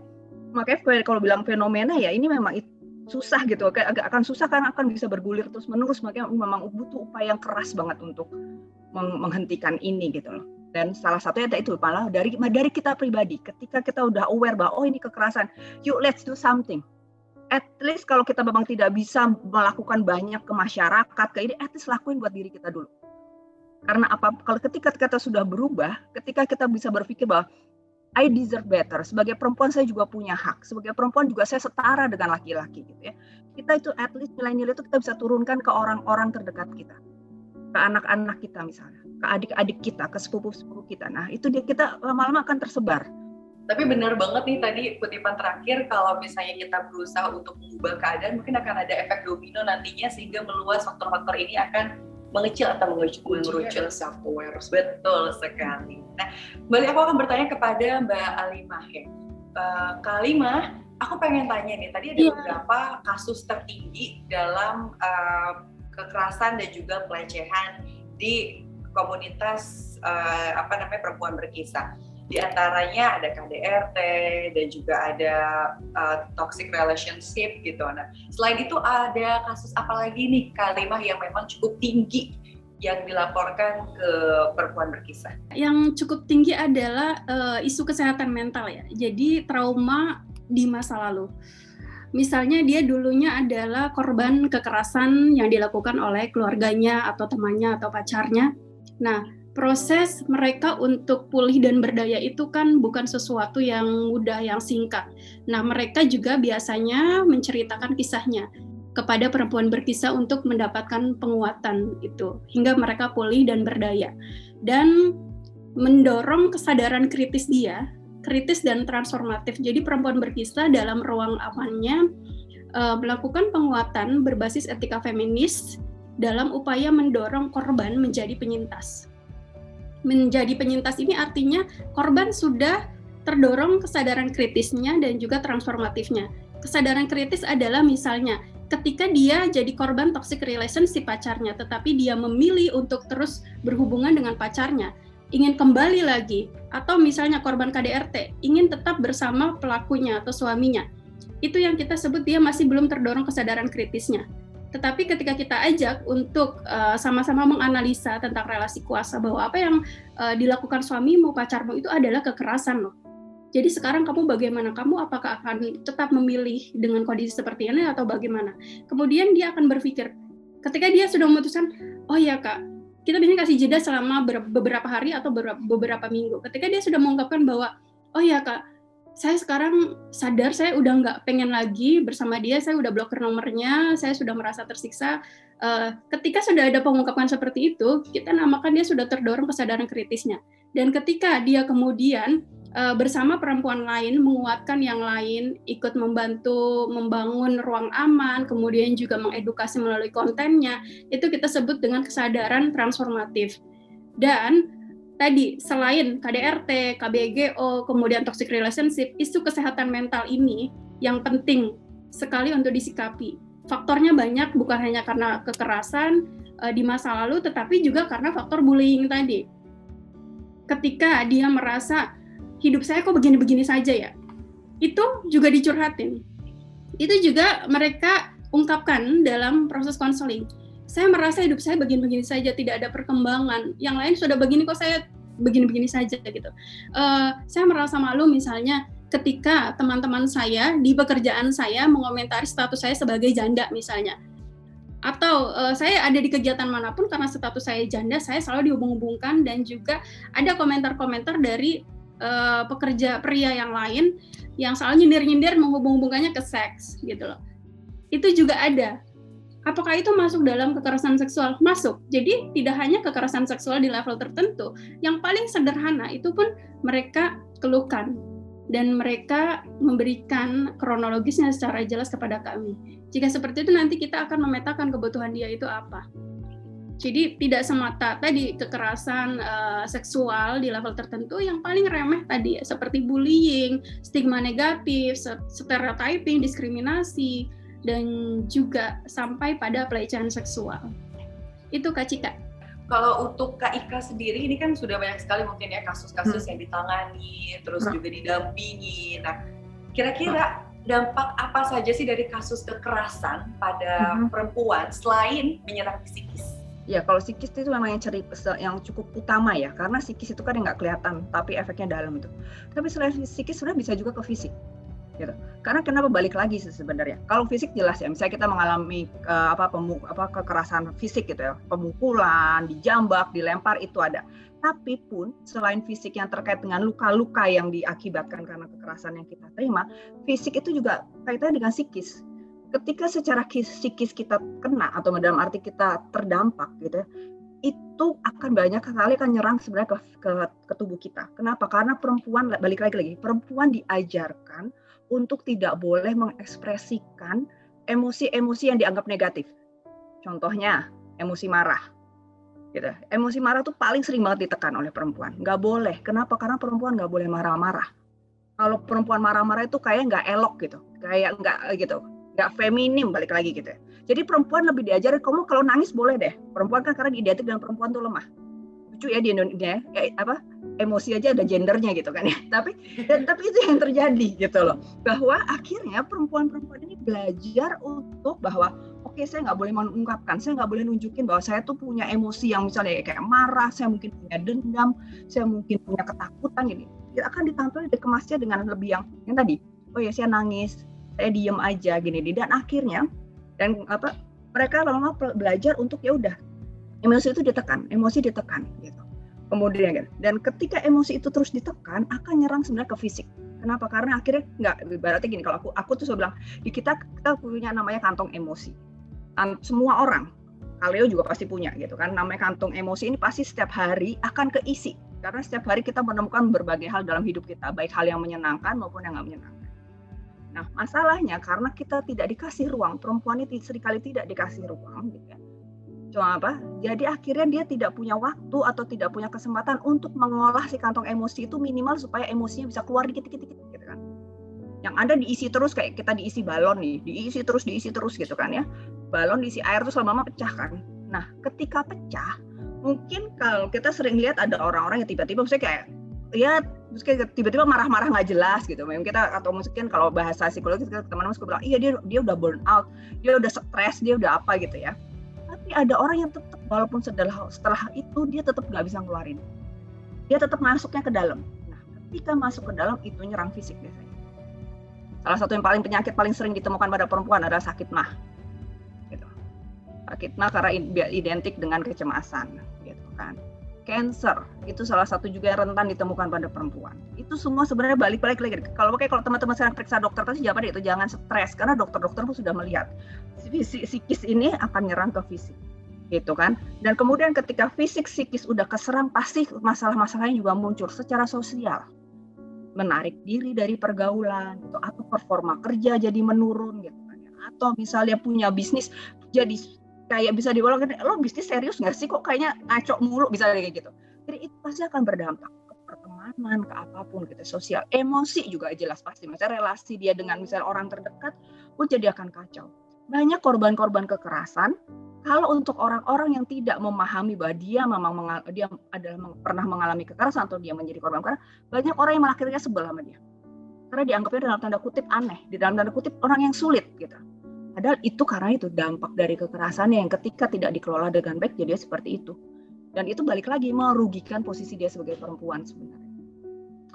Speaker 4: makanya kalau bilang fenomena ya ini memang susah gitu, agak akan susah karena akan bisa bergulir terus menerus, makanya memang butuh upaya yang keras banget untuk menghentikan ini gitu loh. Dan salah satunya itu malah dari kita pribadi, ketika kita udah aware bahwa oh ini kekerasan, yuk let's do something. At least kalau kita memang tidak bisa melakukan banyak ke masyarakat, ke ini, at least lakuin buat diri kita dulu. Karena kalau ketika kita sudah berubah, ketika kita bisa berpikir bahwa I deserve better. Sebagai perempuan saya juga punya hak. Sebagai perempuan juga saya setara dengan laki-laki gitu ya. Kita itu at least nilai-nilai itu kita bisa turunkan ke orang-orang terdekat kita. Ke anak-anak kita misalnya, ke adik-adik kita, ke sepupu-sepupu kita. Nah, itu kita lama-lama akan tersebar.
Speaker 1: Tapi benar banget nih tadi kutipan terakhir, kalau misalnya kita berusaha untuk mengubah keadaan, mungkin akan ada efek domino nantinya sehingga meluas faktor-faktor ini akan mengecil atau mengerucut
Speaker 2: self-aware.
Speaker 1: Betul sekali. Nah, Mbak, aku akan bertanya kepada Mbak Alimah ya. Kak Alimah, aku pengen tanya nih, tadi ada beberapa kasus tertinggi dalam kekerasan dan juga pelecehan di komunitas perempuan berkisah. Di antaranya ada KDRT dan juga ada toxic relationship gitu. Nah, selain itu ada kasus apa lagi nih Kak Alimah yang memang cukup tinggi yang dilaporkan ke perempuan berkisah?
Speaker 3: Yang cukup tinggi adalah isu kesehatan mental ya. Jadi trauma di masa lalu. Misalnya dia dulunya adalah korban kekerasan yang dilakukan oleh keluarganya atau temannya atau pacarnya. Nah, proses mereka untuk pulih dan berdaya itu kan bukan sesuatu yang mudah, yang singkat. Nah, mereka juga biasanya menceritakan kisahnya kepada perempuan berkisah untuk mendapatkan penguatan itu, hingga mereka pulih dan berdaya. Dan mendorong kesadaran kritis dia, kritis dan transformatif. Jadi perempuan berkisah dalam ruang amannya melakukan penguatan berbasis etika feminis dalam upaya mendorong korban menjadi penyintas. Menjadi penyintas ini artinya korban sudah terdorong kesadaran kritisnya dan juga transformatifnya. Kesadaran kritis adalah misalnya ketika dia jadi korban toxic relationship pacarnya, tetapi dia memilih untuk terus berhubungan dengan pacarnya, ingin kembali lagi, atau misalnya korban KDRT, ingin tetap bersama pelakunya atau suaminya. Itu yang kita sebut dia masih belum terdorong kesadaran kritisnya. Tetapi ketika kita ajak untuk sama-sama menganalisa tentang relasi kuasa, bahwa apa yang dilakukan suamimu, pacarmu itu adalah kekerasan loh. Jadi sekarang kamu bagaimana? Kamu apakah akan tetap memilih dengan kondisi seperti ini atau bagaimana? Kemudian dia akan berpikir, ketika dia sudah memutuskan, oh ya Kak, kita biasanya kasih jeda selama beberapa hari atau beberapa minggu. Ketika dia sudah mengungkapkan bahwa, oh ya Kak, saya sekarang sadar saya udah nggak pengen lagi bersama dia, saya udah blokir nomornya, saya sudah merasa tersiksa. Ketika sudah ada pengungkapan seperti itu, kita namakan dia sudah terdorong kesadaran kritisnya. Dan ketika dia kemudian bersama perempuan lain, menguatkan yang lain, ikut membantu membangun ruang aman, kemudian juga mengedukasi melalui kontennya, itu kita sebut dengan kesadaran transformatif. Dan tadi, selain KDRT, KBGO, kemudian toxic relationship, isu kesehatan mental ini yang penting sekali untuk disikapi. Faktornya banyak, bukan hanya karena kekerasan di masa lalu, tetapi juga karena faktor bullying tadi. Ketika dia merasa, hidup saya kok begini-begini saja ya, itu juga dicurhatin. Itu juga mereka ungkapkan dalam proses konseling. Saya merasa hidup saya begini-begini saja, tidak ada perkembangan. Yang lain sudah begini kok saya begini-begini saja gitu. Saya merasa malu misalnya ketika teman-teman saya di pekerjaan saya mengomentari status saya sebagai janda misalnya. Atau saya ada di kegiatan manapun karena status saya janda, saya selalu dihubung-hubungkan, dan juga ada komentar-komentar dari pekerja pria yang lain yang selalu nyindir-nyindir menghubung-hubungkannya ke seks gitu loh. Itu juga ada. Apakah itu masuk dalam kekerasan seksual? Masuk. Jadi tidak hanya kekerasan seksual di level tertentu, yang paling sederhana itu pun mereka keluhkan dan mereka memberikan kronologisnya secara jelas kepada kami. Jika seperti itu nanti kita akan memetakan kebutuhan dia itu apa. Jadi tidak semata tadi kekerasan seksual di level tertentu, yang paling remeh tadi seperti bullying, stigma negatif, stereotyping, diskriminasi, dan juga sampai pada pelecehan seksual. Itu Kak Cika.
Speaker 1: Kalau untuk Kak Ika sendiri, ini kan sudah banyak sekali mungkin ya kasus-kasus yang ditangani, terus juga didampingi. Nah, kira-kira dampak apa saja sih dari kasus kekerasan pada perempuan selain menyerang psikis?
Speaker 4: Ya, kalau psikis itu memang yang cukup utama ya, karena psikis itu kan nggak kelihatan, tapi efeknya dalam itu. Tapi selain psikis sebenarnya bisa juga ke fisik, gitu. Karena kenapa balik lagi sih sebenarnya? Kalau fisik jelas ya, misalnya kita mengalami kekerasan fisik gitu ya, pemukulan, dijambak, dilempar itu ada. Tapi pun selain fisik yang terkait dengan luka-luka yang diakibatkan karena kekerasan yang kita terima, fisik itu juga kaitannya dengan psikis. Ketika secara psikis kita kena atau dalam arti kita terdampak gitu ya, itu akan banyak kali akan nyerang sebenarnya ke tubuh kita. Kenapa? Karena perempuan, balik lagi, perempuan diajarkan untuk tidak boleh mengekspresikan emosi-emosi yang dianggap negatif. Contohnya, emosi marah. Gitu. Emosi marah tuh paling sering banget ditekan oleh perempuan. Nggak boleh. Kenapa? Karena perempuan nggak boleh marah-marah. Kalau perempuan marah-marah itu kayak nggak elok gitu. Kayak nggak feminim, balik lagi gitu ya. Jadi perempuan lebih diajarin, kamu kalau nangis boleh deh. Perempuan kan karena diidentik dengan perempuan tuh lemah. Lucu ya di Indonesia, emosi aja ada gendernya gitu kan ya. Tapi itu yang terjadi gitu loh. Bahwa akhirnya perempuan-perempuan ini belajar untuk bahwa oke, saya nggak boleh mengungkapkan, saya nggak boleh nunjukin bahwa saya tuh punya emosi yang misalnya kayak marah, saya mungkin punya dendam, saya mungkin punya ketakutan gitu. Dia akan ditampilkan, dikemasnya dengan lebih yang tadi. Oh ya, saya nangis, saya diem aja gini, dan akhirnya mereka lama belajar untuk ya udah emosi itu ditekan gitu. Kemudian dan ketika emosi itu terus ditekan akan nyerang sebenarnya ke fisik. Kenapa? Karena akhirnya berarti gini, kalau aku tuh bilang di kita punya namanya kantong emosi. Semua orang, Kaleo juga pasti punya gitu kan, namanya kantong emosi ini pasti setiap hari akan keisi karena setiap hari kita menemukan berbagai hal dalam hidup kita, baik hal yang menyenangkan maupun yang nggak menyenangkan. Nah, masalahnya karena kita tidak dikasih ruang, perempuan ini seringkali tidak dikasih ruang, gitu ya. Cuma apa? Jadi akhirnya dia tidak punya waktu atau tidak punya kesempatan untuk mengolah si kantong emosi itu minimal supaya emosinya bisa keluar dikit-dikit, gitu kan. Yang ada diisi terus kayak kita diisi balon nih, diisi terus gitu kan ya. Balon diisi air terus lama-lama pecah kan. Nah, ketika pecah, mungkin kalau kita sering lihat ada orang-orang yang tiba-tiba misalnya kayak ya tiba-tiba marah-marah nggak jelas gitu. Mungkin kita atau mungkin kalau bahasa psikologis teman-teman suka bilang, iya dia udah burn out, dia udah stres, dia udah apa gitu ya. Tapi ada orang yang tetap walaupun setelah itu dia tetap nggak bisa ngeluarin. Dia tetap masuknya ke dalam. Nah, ketika masuk ke dalam itu nyerang fisik biasanya. Salah satu yang penyakit paling sering ditemukan pada perempuan adalah sakit mah. Gitu. Sakit mah karena identik dengan kecemasan, gitu kan. Cancer itu salah satu juga yang rentan ditemukan pada perempuan. Itu semua sebenarnya balik lagi. Kalau teman-teman sekarang periksa dokter pasti jawabannya itu jangan stres karena dokter-dokter pun sudah melihat psikis ini akan nyerang ke fisik, gitu kan. Dan kemudian ketika fisik psikis udah keserang pasti masalah-masalahnya juga muncul secara sosial, menarik diri dari pergaulan, gitu, atau performa kerja jadi menurun, gitu kan. Atau misalnya punya bisnis jadi kayak bisa dibilang, lo bisnis serius nggak sih, kok kayaknya ngaco mulu, bisa kayak gitu. Jadi itu pasti akan berdampak ke pertemanan, ke apapun gitu, sosial, emosi juga jelas pasti. Misalnya relasi dia dengan misalnya orang terdekat pun jadi akan kacau. Banyak korban-korban kekerasan. Kalau untuk orang-orang yang tidak memahami bahwa dia pernah mengalami kekerasan atau dia menjadi korban kekerasan, banyak orang yang malah akhirnya sebel sama dia. Karena dianggapnya dalam tanda kutip aneh, di dalam tanda kutip orang yang sulit gitu. Padahal itu karena itu dampak dari kekerasannya yang ketika tidak dikelola dengan baik jadi seperti itu. Dan itu balik lagi merugikan posisi dia sebagai perempuan sebenarnya.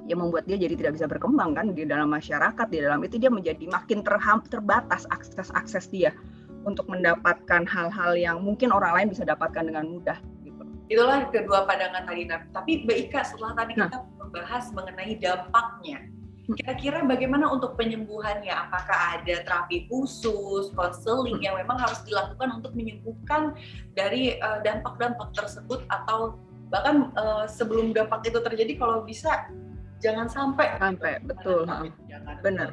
Speaker 4: Yang membuat dia jadi tidak bisa berkembang kan di dalam masyarakat, di dalam itu dia menjadi makin terbatas akses dia untuk mendapatkan hal-hal yang mungkin orang lain bisa dapatkan dengan mudah. Gitu.
Speaker 1: Itulah kedua pandangan tadi. Tapi Mbak Ika, setelah tadi kita membahas mengenai dampaknya, kira-kira bagaimana untuk penyembuhannya? Apakah ada terapi khusus, konseling yang memang harus dilakukan untuk menyembuhkan dari dampak-dampak tersebut, atau bahkan sebelum dampak itu terjadi kalau bisa jangan sampai
Speaker 4: betul, benar.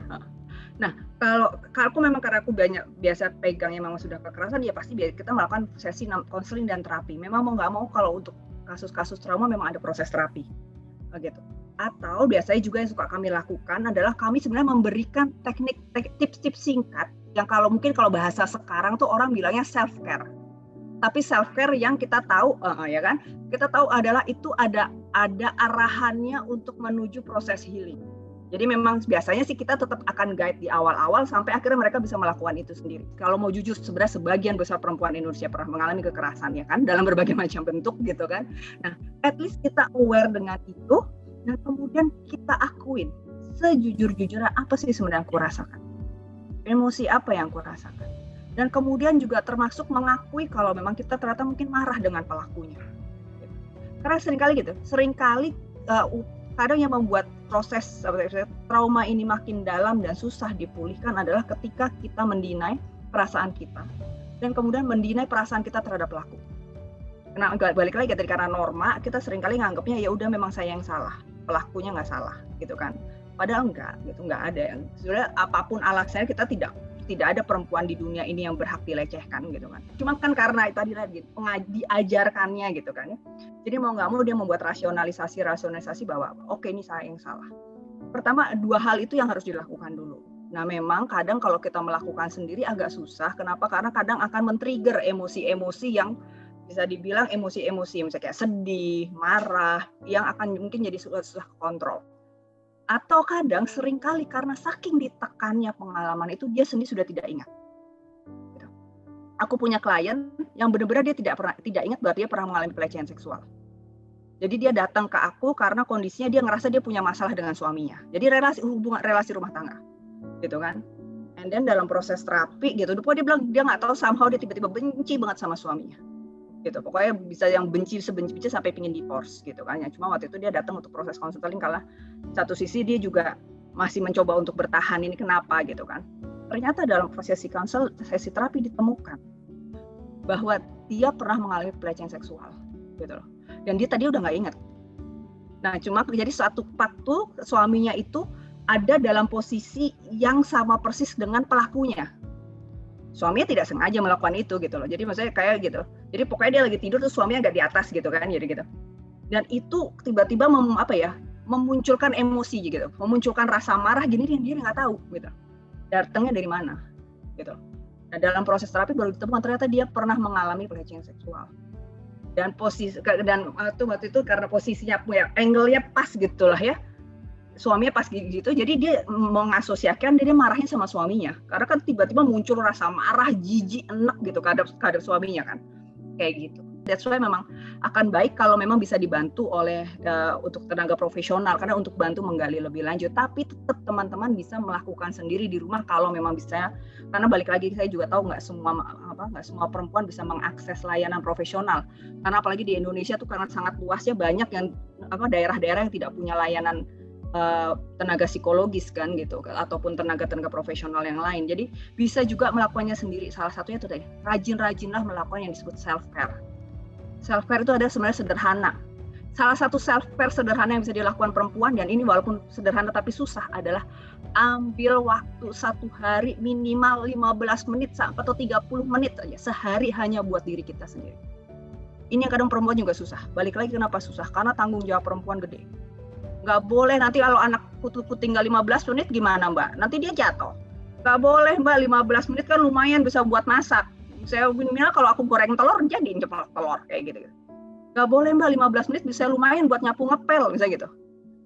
Speaker 4: Nah, kalau aku memang karena aku biasa pegang yang memang sudah kekerasan, ya pasti kita melakukan sesi konseling dan terapi. Memang mau nggak mau kalau untuk kasus-kasus trauma memang ada proses terapi, gitu. Atau biasanya juga yang suka kami lakukan adalah kami sebenarnya memberikan tips-tips singkat yang kalau bahasa sekarang tuh orang bilangnya self care. Tapi self care yang kita tahu ya kan, kita tahu adalah itu ada arahannya untuk menuju proses healing. Jadi memang biasanya sih kita tetap akan guide di awal-awal sampai akhirnya mereka bisa melakukan itu sendiri. Kalau mau jujur, sebenarnya sebagian besar perempuan Indonesia pernah mengalami kekerasan ya kan, dalam berbagai macam bentuk gitu kan. Nah, at least kita aware dengan itu, dan kemudian kita akuin sejujur-jujurnya apa sih sebenarnya aku rasakan. Emosi apa yang aku rasakan. Dan kemudian juga termasuk mengakui kalau memang kita ternyata mungkin marah dengan pelakunya. Karena seringkali kadang yang membuat proses trauma ini makin dalam dan susah dipulihkan adalah ketika kita mendinai perasaan kita dan kemudian mendinai perasaan kita terhadap pelaku. Nah, balik lagi tadi karena norma kita seringkali nganggapnya ya udah memang saya yang salah, pelakunya nggak salah, gitu kan? Padahal enggak, gitu, nggak ada yang sebenarnya apapun alasannya kita tidak ada perempuan di dunia ini yang berhak dilecehkan gitu kan. Cuma kan karena tadi diajarkannya gitu kan ya. Jadi mau nggak mau dia membuat rasionalisasi bahwa oke, ini saya yang salah. Pertama, dua hal itu yang harus dilakukan dulu. Nah memang kadang kalau kita melakukan sendiri agak susah. Kenapa? Karena kadang akan men-trigger emosi-emosi yang bisa dibilang emosi-emosi misalnya kayak sedih, marah, yang akan mungkin jadi susah kontrol. Atau kadang seringkali karena saking ditekannya pengalaman itu dia sendiri sudah tidak ingat. Gitu. Aku punya klien yang benar-benar dia tidak ingat bahwa dia pernah mengalami pelecehan seksual. Jadi dia datang ke aku karena kondisinya dia ngerasa dia punya masalah dengan suaminya. Jadi relasi rumah tangga, gitu kan. And then dalam proses terapi gitu, dia bilang dia nggak tahu somehow dia tiba-tiba benci banget sama suaminya. Gitu, pokoknya bisa yang benci sebenci sampai pingin divorce gitu kan. Ya, cuma waktu itu dia datang untuk proses konseling karena satu sisi dia juga masih mencoba untuk bertahan, ini kenapa gitu kan. Ternyata dalam sesi terapi ditemukan bahwa dia pernah mengalami pelecehan seksual gitu loh. Dan dia tadi udah nggak ingat. Nah, cuma jadi suatu waktu suaminya itu ada dalam posisi yang sama persis dengan pelakunya. Suaminya tidak sengaja melakukan itu gitu loh. Jadi maksudnya kayak gitu. Jadi pokoknya dia lagi tidur terus suaminya agak di atas gitu kan, jadi gitu. Dan itu tiba-tiba memunculkan emosi gitu, memunculkan rasa marah gini dia nggak tahu gitu. Datangnya dari mana gitu. Nah, dalam proses terapi baru ditemukan ternyata dia pernah mengalami pelecehan seksual. Dan waktu itu karena posisinya angle-nya pas gitulah ya. Suaminya pas gitu, jadi dia mengasosiasikan dia marahnya sama suaminya. Karena kan tiba-tiba muncul rasa marah, jijik, enak gitu terhadap suaminya kan. Kayak gitu. That's why memang akan baik kalau memang bisa dibantu oleh untuk tenaga profesional karena untuk bantu menggali lebih lanjut. Tapi tetap teman-teman bisa melakukan sendiri di rumah kalau memang bisa. Karena balik lagi saya juga tahu nggak semua perempuan bisa mengakses layanan profesional. Karena apalagi di Indonesia tuh karena sangat luasnya banyak yang daerah-daerah yang tidak punya layanan tenaga psikologis kan gitu ataupun tenaga profesional yang lain. Jadi bisa juga melakukannya sendiri. Salah satunya itu tadi, rajin-rajinlah melakukan yang disebut self care. Self care itu ada sebenarnya sederhana. Salah satu self care sederhana yang bisa dilakukan perempuan, dan ini walaupun sederhana tapi susah, adalah ambil waktu satu hari minimal 15 menit atau 30 menit aja sehari hanya buat diri kita sendiri. Ini yang kadang perempuan juga susah. Balik lagi kenapa susah? Karena tanggung jawab perempuan gede. Nggak boleh nanti kalau anakku tinggal 15 menit gimana Mbak? Nanti dia jatuh. Nggak boleh Mbak, 15 menit kan lumayan bisa buat masak. Saya minimal kalau aku goreng telur jadi ceplok telur kayak gitu. Nggak boleh Mbak, 15 menit bisa lumayan buat nyapu ngepel misalnya gitu.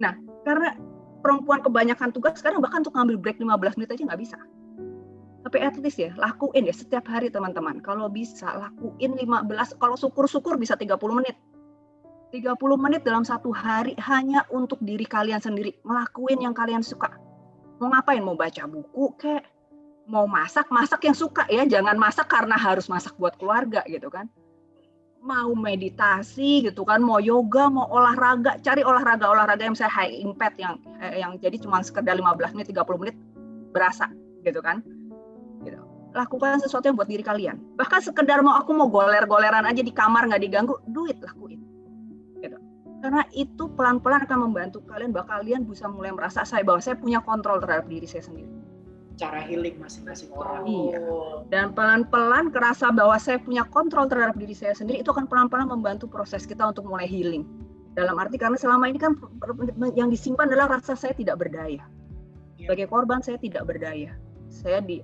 Speaker 4: Nah, karena perempuan kebanyakan tugas sekarang bahkan untuk ngambil break 15 menit aja nggak bisa. Tapi at least ya lakuin ya setiap hari teman-teman. Kalau bisa lakuin 15, kalau syukur-syukur bisa 30 menit. 30 menit dalam satu hari hanya untuk diri kalian sendiri. Ngelakuin yang kalian suka. Mau ngapain? Mau baca buku kek? Mau masak yang suka ya. Jangan masak karena harus masak buat keluarga gitu kan. Mau meditasi gitu kan. Mau yoga, mau olahraga. Cari olahraga yang misalnya high impact yang jadi cuma sekedar 15 menit, 30 menit berasa gitu kan. Gitu. Lakukan sesuatu yang buat diri kalian. Bahkan sekedar aku mau goler-goleran aja di kamar nggak diganggu, lakuin. Gitu. Karena itu pelan-pelan akan membantu kalian bahwa kalian bisa mulai merasa bahwa saya punya kontrol terhadap diri saya sendiri.
Speaker 2: Cara healing masing-masing orang.
Speaker 4: Iya. Dan pelan-pelan kerasa bahwa saya punya kontrol terhadap diri saya sendiri, itu akan pelan-pelan membantu proses kita untuk mulai healing. Dalam arti karena selama ini kan yang disimpan adalah rasa saya tidak berdaya. Sebagai korban saya tidak berdaya. Saya gitu.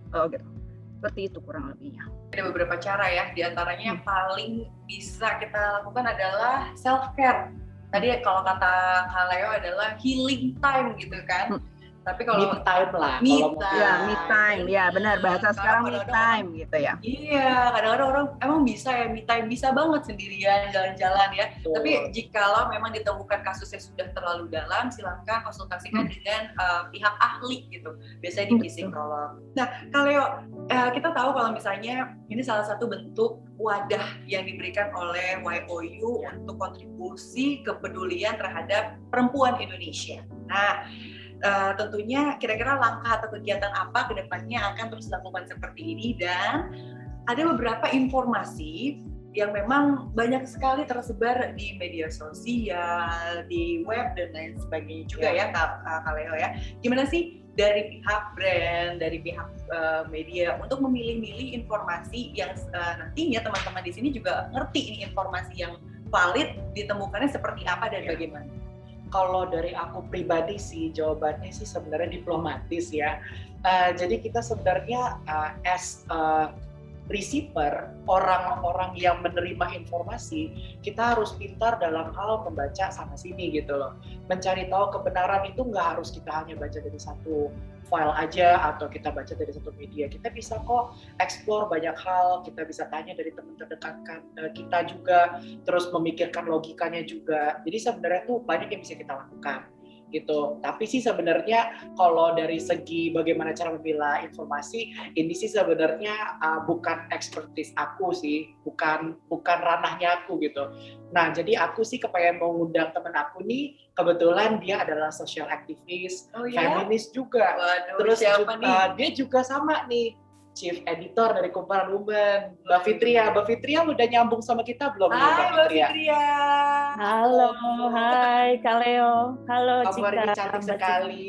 Speaker 4: Seperti itu kurang lebihnya.
Speaker 1: Ada beberapa cara ya, diantaranya yang paling bisa kita lakukan adalah self care. Tadi kalau kata Kak Leo adalah healing time gitu kan. Tapi
Speaker 2: Me
Speaker 1: kalau
Speaker 2: time lah.
Speaker 1: Me
Speaker 2: kalau mau
Speaker 1: time.
Speaker 4: Ya, me time. Ya, benar bahasa
Speaker 1: Kalau
Speaker 4: sekarang me
Speaker 1: kadang-kadang
Speaker 4: time gitu ya.
Speaker 1: iya, kadang-kadang orang emang bisa ya me time, bisa banget sendirian jalan-jalan ya.
Speaker 2: Betul.
Speaker 1: Tapi jikalau memang ditemukan kasus yang sudah terlalu dalam, silakan konsultasikan dengan pihak ahli gitu. Biasanya di psikolog. Nah, kalau kita tahu kalau misalnya ini salah satu bentuk wadah yang diberikan oleh YOU untuk kontribusi kepedulian terhadap perempuan Indonesia. Nah, tentunya kira-kira langkah atau kegiatan apa ke depannya akan terus dilakukan seperti ini, dan ada beberapa informasi yang memang banyak sekali tersebar di media sosial, di web dan lain sebagainya juga ya Kak Leo ya. Gimana sih dari pihak brand, dari pihak media untuk memilih-milih informasi yang nantinya teman-teman di sini juga ngerti ini informasi yang valid ditemukannya seperti apa dan bagaimana?
Speaker 2: Kalau dari aku pribadi sih jawabannya sih sebenarnya diplomatis ya. Jadi kita sebenarnya as receiver, orang-orang yang menerima informasi, kita harus pintar dalam hal membaca sana sini gitu loh. Mencari tahu kebenaran itu nggak harus kita hanya baca dari satu file aja atau kita baca dari satu media. Kita bisa kok explore banyak hal, kita bisa tanya dari teman terdekat kita juga, terus memikirkan logikanya juga. Jadi sebenarnya tuh banyak yang bisa kita lakukan gitu. Tapi sih sebenarnya kalau dari segi bagaimana cara memilah informasi, ini sih sebenarnya bukan expertise aku sih, bukan ranahnya aku gitu. Nah, jadi aku sih kepengen mau ngundang temen aku nih, kebetulan dia adalah social activist, feminis juga.
Speaker 1: Waduh,
Speaker 2: terus
Speaker 1: siapa nih?
Speaker 2: dia juga sama nih, Chief Editor dari Kumparan Women, Mbak Fitria. Mbak Fitria udah nyambung sama kita belum?
Speaker 1: Hai Mbak Fitria.
Speaker 5: Halo, hai Kak Leo. Halo
Speaker 2: Kabar
Speaker 5: Cika.
Speaker 2: ini cantik sekali.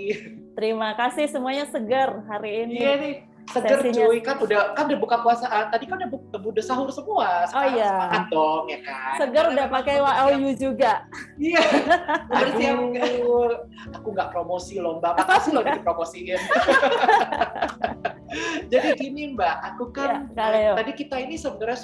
Speaker 5: Terima kasih, semuanya segar hari ini.
Speaker 2: Iya nih, seger
Speaker 5: Sesinya
Speaker 2: cuy, kan udah buka puasa, tadi kan udah sahur semua, sekarang
Speaker 5: iya.
Speaker 2: semangat dong ya kan.
Speaker 5: Segar udah pakai YOU juga.
Speaker 2: Iya,
Speaker 1: Bersiap.
Speaker 2: Aku nggak promosi loh Mbak, makasih loh dipromosiin. Jadi gini Mbak, aku kan tadi kita ini sebenarnya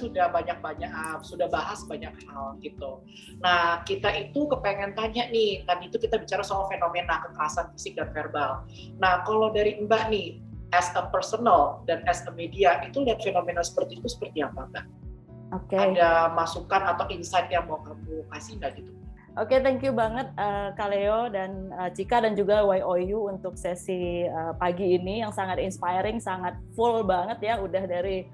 Speaker 2: sudah bahas banyak hal gitu. Nah kita itu kepengen tanya nih, tadi itu kita bicara soal fenomena kekerasan fisik dan verbal. Nah kalau dari Mbak nih, as a personal dan as a media, itu lihat fenomena seperti itu seperti apa Mbak?
Speaker 5: Oke.
Speaker 2: Ada masukan atau insight yang mau kamu kasih nggak gitu?
Speaker 5: Oke, thank you banget Kak Leo dan Cika dan juga YOU untuk sesi pagi ini yang sangat inspiring, sangat full banget ya. Udah dari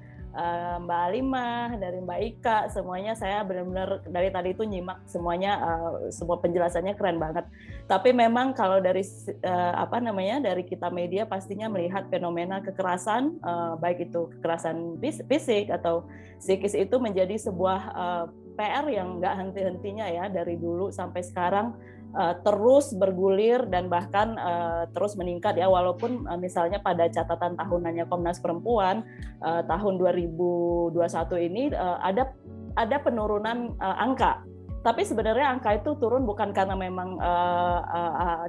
Speaker 5: Mbak Alimah, dari Mbak Ika, semuanya saya benar-benar dari tadi itu nyimak semuanya, semua penjelasannya keren banget. Tapi memang kalau dari dari kita media pastinya melihat fenomena kekerasan, baik itu kekerasan fisik atau psikis itu menjadi sebuah PR yang nggak henti-hentinya ya, dari dulu sampai sekarang terus bergulir dan bahkan terus meningkat ya, walaupun misalnya pada catatan tahunannya Komnas Perempuan tahun 2021 ini ada penurunan angka. Tapi sebenarnya angka itu turun bukan karena memang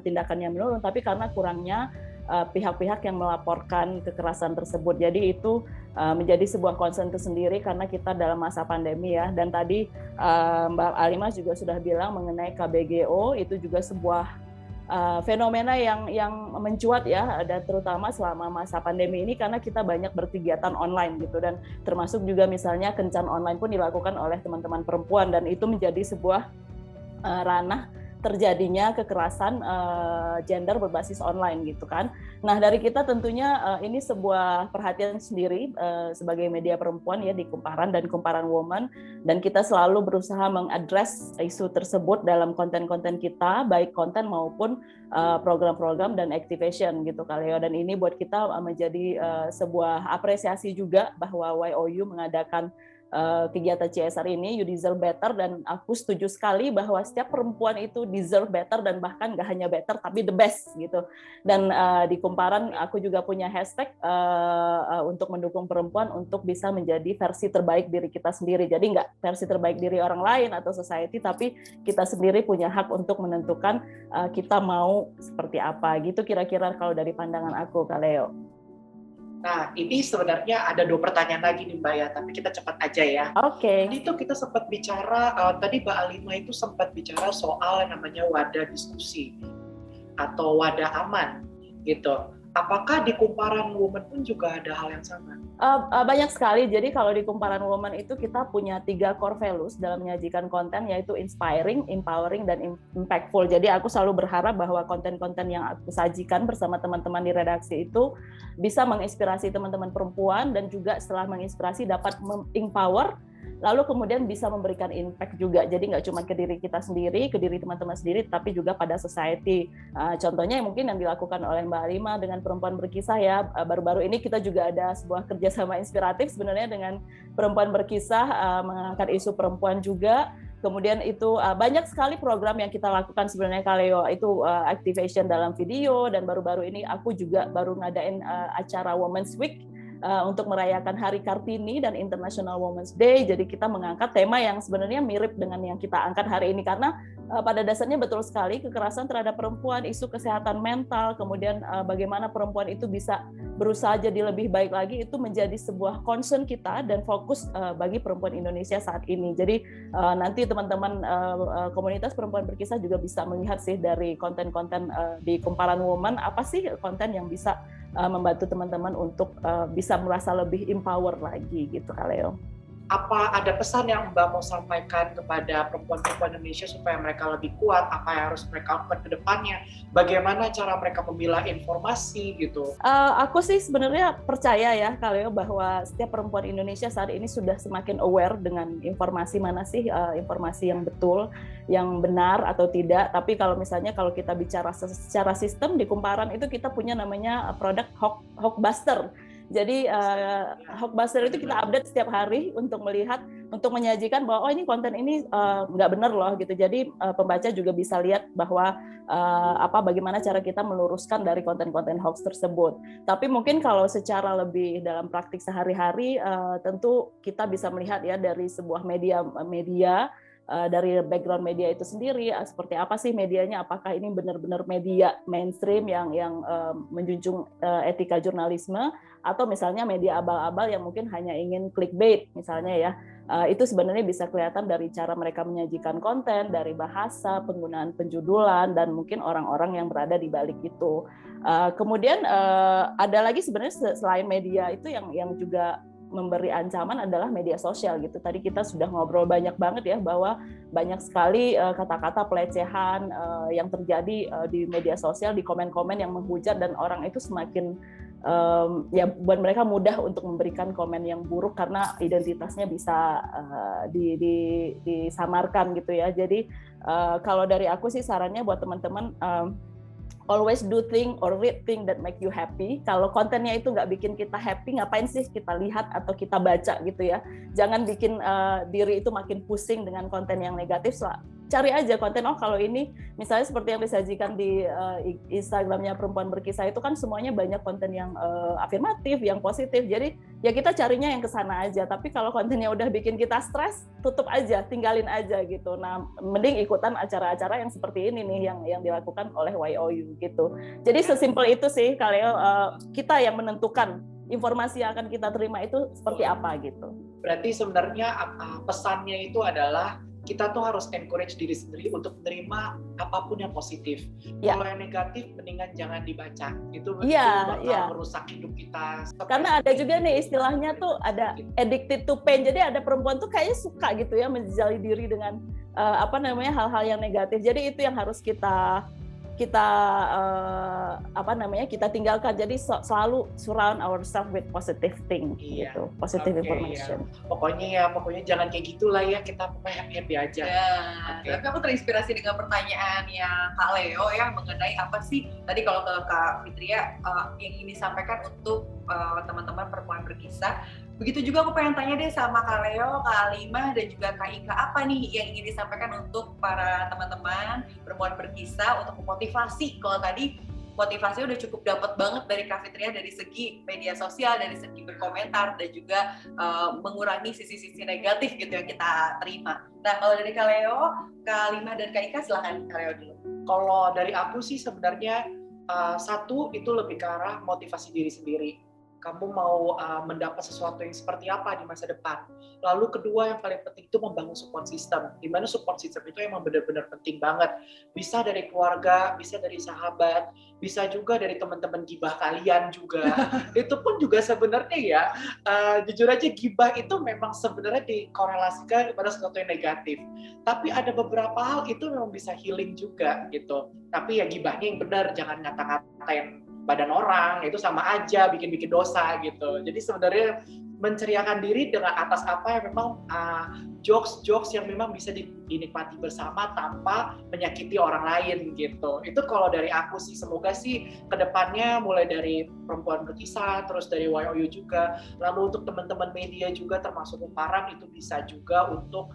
Speaker 5: tindakannya menurun, tapi karena kurangnya pihak-pihak yang melaporkan kekerasan tersebut. Jadi itu menjadi sebuah concern tersendiri karena kita dalam masa pandemi ya. Dan tadi Mbak Alimah juga sudah bilang mengenai KBGO, itu juga sebuah fenomena yang mencuat ya, dan terutama selama masa pandemi ini karena kita banyak berkegiatan online gitu, dan termasuk juga misalnya kencan online pun dilakukan oleh teman-teman perempuan, dan itu menjadi sebuah ranah terjadinya kekerasan gender berbasis online gitu kan. Nah dari kita tentunya ini sebuah perhatian sendiri sebagai media perempuan ya di Kumparan dan Kumparan Women, dan kita selalu berusaha mengadres isu tersebut dalam konten-konten kita, baik konten maupun program-program dan activation gitu kali ya. Dan ini buat kita menjadi sebuah apresiasi juga bahwa YOU mengadakan kegiatan CSR ini, You Deserve Better, dan aku setuju sekali bahwa setiap perempuan itu deserve better, dan bahkan gak hanya better tapi the best gitu. Dan di Kumparan aku juga punya hashtag untuk mendukung perempuan untuk bisa menjadi versi terbaik diri kita sendiri. Jadi nggak versi terbaik diri orang lain atau society, tapi kita sendiri punya hak untuk menentukan kita mau seperti apa gitu kira-kira kalau dari pandangan aku, Kak Leo.
Speaker 2: Nah, ini sebenarnya ada 2 pertanyaan lagi nih Mbak ya, tapi kita cepat aja ya.
Speaker 5: Oke.
Speaker 2: Tadi itu kita sempat bicara, tadi Mbak Alimah itu sempat bicara soal yang namanya wadah diskusi atau wadah aman gitu. Apakah di Kumparan Women pun juga ada hal yang sama?
Speaker 5: Banyak sekali. Jadi kalau di Kumparan Women itu kita punya 3 core values dalam menyajikan konten, yaitu inspiring, empowering, dan impactful. Jadi aku selalu berharap bahwa konten-konten yang aku sajikan bersama teman-teman di redaksi itu bisa menginspirasi teman-teman perempuan, dan juga setelah menginspirasi dapat empower, lalu kemudian bisa memberikan impact juga. Jadi nggak cuma ke diri kita sendiri, ke diri teman-teman sendiri, tapi juga pada society. Contohnya mungkin yang dilakukan oleh Mbak Alima dengan Perempuan Berkisah ya. Baru-baru ini kita juga ada sebuah kerjasama inspiratif sebenarnya dengan Perempuan Berkisah, mengangkat isu perempuan juga. Kemudian itu banyak sekali program yang kita lakukan sebenarnya, Kaleo, itu activation dalam video, dan baru-baru ini aku juga baru ngadain acara Women's Week untuk merayakan Hari Kartini dan International Women's Day. Jadi kita mengangkat tema yang sebenarnya mirip dengan yang kita angkat hari ini, karena pada dasarnya betul sekali kekerasan terhadap perempuan, isu kesehatan mental, kemudian bagaimana perempuan itu bisa berusaha jadi lebih baik lagi, itu menjadi sebuah concern kita dan fokus bagi perempuan Indonesia saat ini. Jadi nanti teman-teman komunitas Perempuan Berkisah juga bisa melihat sih dari konten-konten di Kumparan Women, apa sih konten yang bisa membantu teman-teman untuk bisa merasa lebih empower lagi gitu, Kaleo.
Speaker 2: Apa ada pesan yang Mbak mau sampaikan kepada perempuan-perempuan Indonesia supaya mereka lebih kuat? Apa yang harus mereka lakukan ke depannya? Bagaimana cara mereka memilah informasi gitu?
Speaker 5: Aku sih sebenarnya percaya ya, Kaleo, bahwa setiap perempuan Indonesia saat ini sudah semakin aware dengan informasi mana sih informasi yang betul, yang benar atau tidak. Tapi kalau misalnya kalau kita bicara secara sistem di Kumparan itu kita punya namanya produk Hoaxbuster. Jadi Hoaxbuster itu kita update setiap hari untuk melihat, untuk menyajikan bahwa oh ini konten ini nggak benar loh gitu. Jadi pembaca juga bisa lihat bahwa bagaimana cara kita meluruskan dari konten-konten hoax tersebut. Tapi mungkin kalau secara lebih dalam praktik sehari-hari, tentu kita bisa melihat ya dari sebuah media dari background media itu sendiri, seperti apa sih medianya, apakah ini benar-benar media mainstream yang menjunjung etika jurnalisme, atau misalnya media abal-abal yang mungkin hanya ingin clickbait misalnya ya. Itu sebenarnya bisa kelihatan dari cara mereka menyajikan konten, dari bahasa, penggunaan penjudulan, dan mungkin orang-orang yang berada di balik itu. Kemudian ada lagi sebenarnya selain media itu yang juga memberi ancaman adalah media sosial gitu. Tadi kita sudah ngobrol banyak banget ya bahwa banyak sekali kata-kata pelecehan yang terjadi di media sosial, di komen-komen yang menghujat, dan orang itu semakin ya buat mereka mudah untuk memberikan komen yang buruk karena identitasnya bisa disamarkan gitu ya. Jadi kalau dari aku sih sarannya buat teman-teman, always do thing or read thing that make you happy. Kalau kontennya itu nggak bikin kita happy, ngapain sih kita lihat atau kita baca gitu ya. Jangan bikin diri itu makin pusing dengan konten yang negatif. Cari aja konten, oh kalau ini misalnya seperti yang disajikan di Instagramnya Perempuan Berkisah itu kan semuanya banyak konten yang afirmatif, yang positif. Jadi ya kita carinya yang kesana aja. Tapi kalau kontennya udah bikin kita stres, tutup aja, tinggalin aja gitu. Nah, mending ikutan acara-acara yang seperti ini nih yang dilakukan oleh YOU gitu. Jadi sesimpel itu sih, Kaleo, kita yang menentukan informasi yang akan kita terima itu seperti apa gitu.
Speaker 2: Berarti sebenarnya pesannya itu adalah kita tuh harus encourage diri sendiri untuk menerima apapun yang positif. Ya. Kalau yang negatif, mendingan jangan dibaca. Itu bakal merusak hidup kita.
Speaker 5: Karena ada juga nih istilahnya tuh ada addicted to pain. Jadi ada perempuan tuh kayaknya suka gitu ya menjali diri dengan hal-hal yang negatif. Jadi itu yang harus kita tinggalkan. Jadi selalu surround ourselves with positive thing gitu, positive information.
Speaker 2: Ya. Pokoknya jangan kayak gitulah ya, kita pokoknya happy aja.
Speaker 1: Tapi aku terinspirasi dengan pertanyaannya Kak Leo ya mengenai apa sih tadi kalau ke Kak Fitria yang ingin disampaikan untuk teman-teman Perempuan Berkisah. Begitu juga aku pengen tanya deh sama Kak Leo, Kak Alima, dan juga Kak Ika, apa nih yang ingin disampaikan untuk para teman-teman Perempuan Berkisah untuk memotivasi. Kalau tadi motivasi udah cukup dapat banget dari Kak Fitria dari segi media sosial, dari segi berkomentar, dan juga mengurangi sisi-sisi negatif gitu yang kita terima. Nah, kalau dari Kak Leo, Kak Alima, dan Kak Ika, silakan Kak Leo dulu.
Speaker 2: Kalau dari aku sih sebenarnya satu itu lebih ke arah motivasi diri sendiri. kamu mau mendapat sesuatu yang seperti apa di masa depan. Lalu kedua yang paling penting itu membangun support system, di mana support system itu emang benar-benar penting banget. Bisa dari keluarga, bisa dari sahabat, bisa juga dari teman-teman gibah kalian juga. Itu pun juga sebenarnya ya, jujur aja gibah itu memang sebenarnya dikorelasikan kepada sesuatu yang negatif. Tapi ada beberapa hal itu memang bisa healing juga gitu. Tapi ya gibahnya yang benar, jangan ngata-ngatain badan orang, itu sama aja bikin-bikin dosa gitu. Jadi sebenarnya menceriakan diri dengan atas apa yang memang jokes yang memang bisa dinikmati bersama tanpa menyakiti orang lain gitu. Itu kalau dari aku sih, semoga sih kedepannya mulai dari Perempuan Berkisah, terus dari YOU juga, lalu untuk teman-teman media juga termasuk Umparan itu bisa juga untuk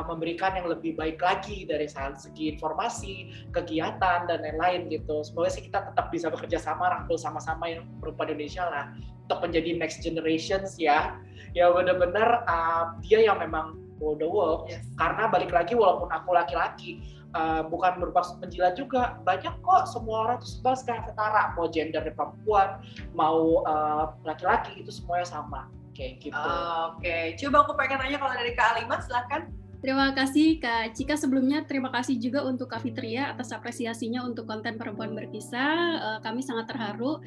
Speaker 2: memberikan yang lebih baik lagi dari segi informasi, kegiatan dan lain-lain gitu. Semoga sih kita tetap bisa bekerja sama, rangkul sama-sama yang perempuan Indonesia lah untuk menjadi next generations ya benar-benar dia yang memang rule the world. Yes. Karena balik lagi walaupun aku laki-laki bukan bermaksud menjilat juga, banyak kok semua orang itu sebenarnya setara, mau gender perempuan mau laki-laki itu semuanya sama kayak gitu.
Speaker 1: Oke. Coba aku pengen tanya kalau dari Kak Alima, silakan.
Speaker 3: Terima kasih Kak Cika. Sebelumnya terima kasih juga untuk Kak Fitria atas apresiasinya untuk konten Perempuan Berkisah. Kami sangat terharu.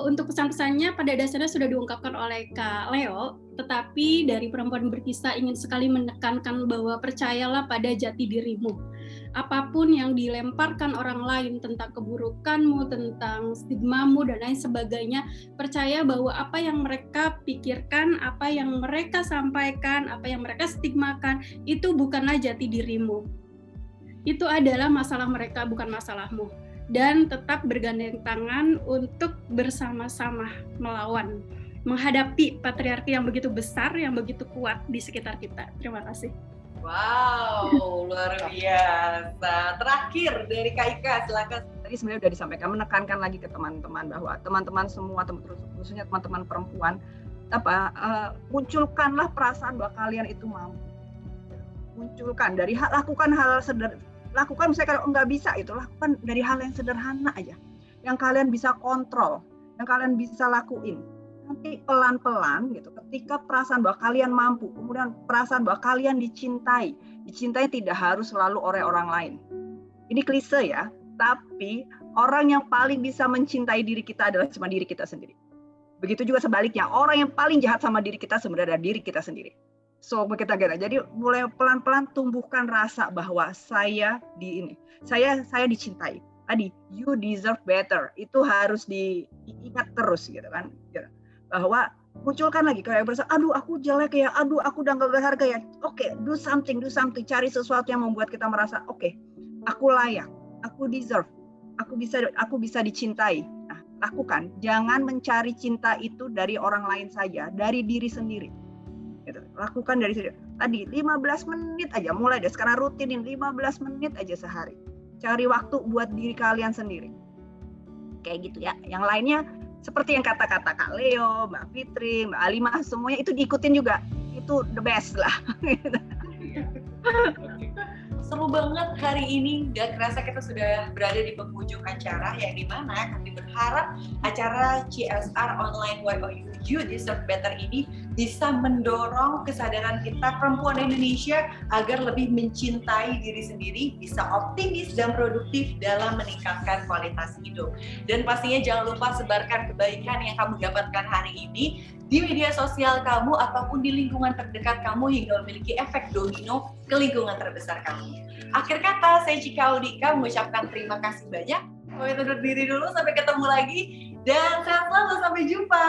Speaker 3: Untuk pesan-pesannya pada dasarnya sudah diungkapkan oleh Kak Leo, tetapi dari Perempuan Berkisah ingin sekali menekankan bahwa percayalah pada jati dirimu. Apapun yang dilemparkan orang lain tentang keburukanmu, tentang stigmamu dan lain sebagainya, percaya bahwa apa yang mereka pikirkan, apa yang mereka sampaikan, apa yang mereka stigmakan, itu bukanlah jati dirimu. Itu adalah masalah mereka, bukan masalahmu. Dan tetap bergandeng tangan untuk bersama-sama melawan, menghadapi patriarki yang begitu besar, yang begitu kuat di sekitar kita. Terima kasih.
Speaker 1: Wow, luar biasa. Terakhir dari Kak Ika, silakan.
Speaker 4: Tadi sebenarnya sudah disampaikan, menekankan lagi ke teman-teman bahwa teman-teman semua, khususnya teman-teman perempuan, munculkanlah perasaan bahwa kalian itu mampu. Munculkan dari lakukan hal sederhana, lakukan misalnya kalau nggak bisa itu lakukan dari hal yang sederhana aja, yang kalian bisa kontrol, yang kalian bisa lakuin. Nanti pelan-pelan gitu, ketika perasaan bahwa kalian mampu, kemudian perasaan bahwa kalian dicintai tidak harus selalu oleh orang lain. Ini klise ya, tapi orang yang paling bisa mencintai diri kita adalah cuma diri kita sendiri. Begitu juga sebaliknya, orang yang paling jahat sama diri kita sebenarnya adalah diri kita sendiri. So kita gitu. Jadi mulai pelan-pelan tumbuhkan rasa bahwa saya dicintai. Tadi you deserve better. Itu harus diingat terus gitu kan. Bahwa munculkan lagi kayak berasa, aduh aku jelek ya, aduh aku udah gak berharga ya. Oke, do something, cari sesuatu yang membuat kita merasa oke, aku layak, aku deserve, aku bisa dicintai. Nah, lakukan. Jangan mencari cinta itu dari orang lain saja, dari diri sendiri. Gitu. Lakukan dari sendiri. Tadi 15 menit aja, mulai deh sekarang rutinin 15 menit aja sehari. Cari waktu buat diri kalian sendiri. Kayak gitu ya. Yang lainnya seperti yang kata-kata Kak Leo, Mbak Fitri, Mbak Alima, semuanya itu diikutin juga. Itu the best lah.
Speaker 1: Seru banget hari ini, gak kerasa kita sudah berada di penghujung acara yang dimana kami berharap acara CSR Online YOU You Deserve Better ini bisa mendorong kesadaran kita perempuan Indonesia agar lebih mencintai diri sendiri, bisa optimis dan produktif dalam meningkatkan kualitas hidup. Dan pastinya jangan lupa sebarkan kebaikan yang kamu dapatkan hari ini di media sosial kamu ataupun di lingkungan terdekat kamu hingga memiliki efek domino ke lingkungan terbesar kamu. Akhir kata, saya Cika Audika mengucapkan terima kasih banyak. Kami undur diri dulu, sampai ketemu lagi. Dan sehat selalu, sampai jumpa.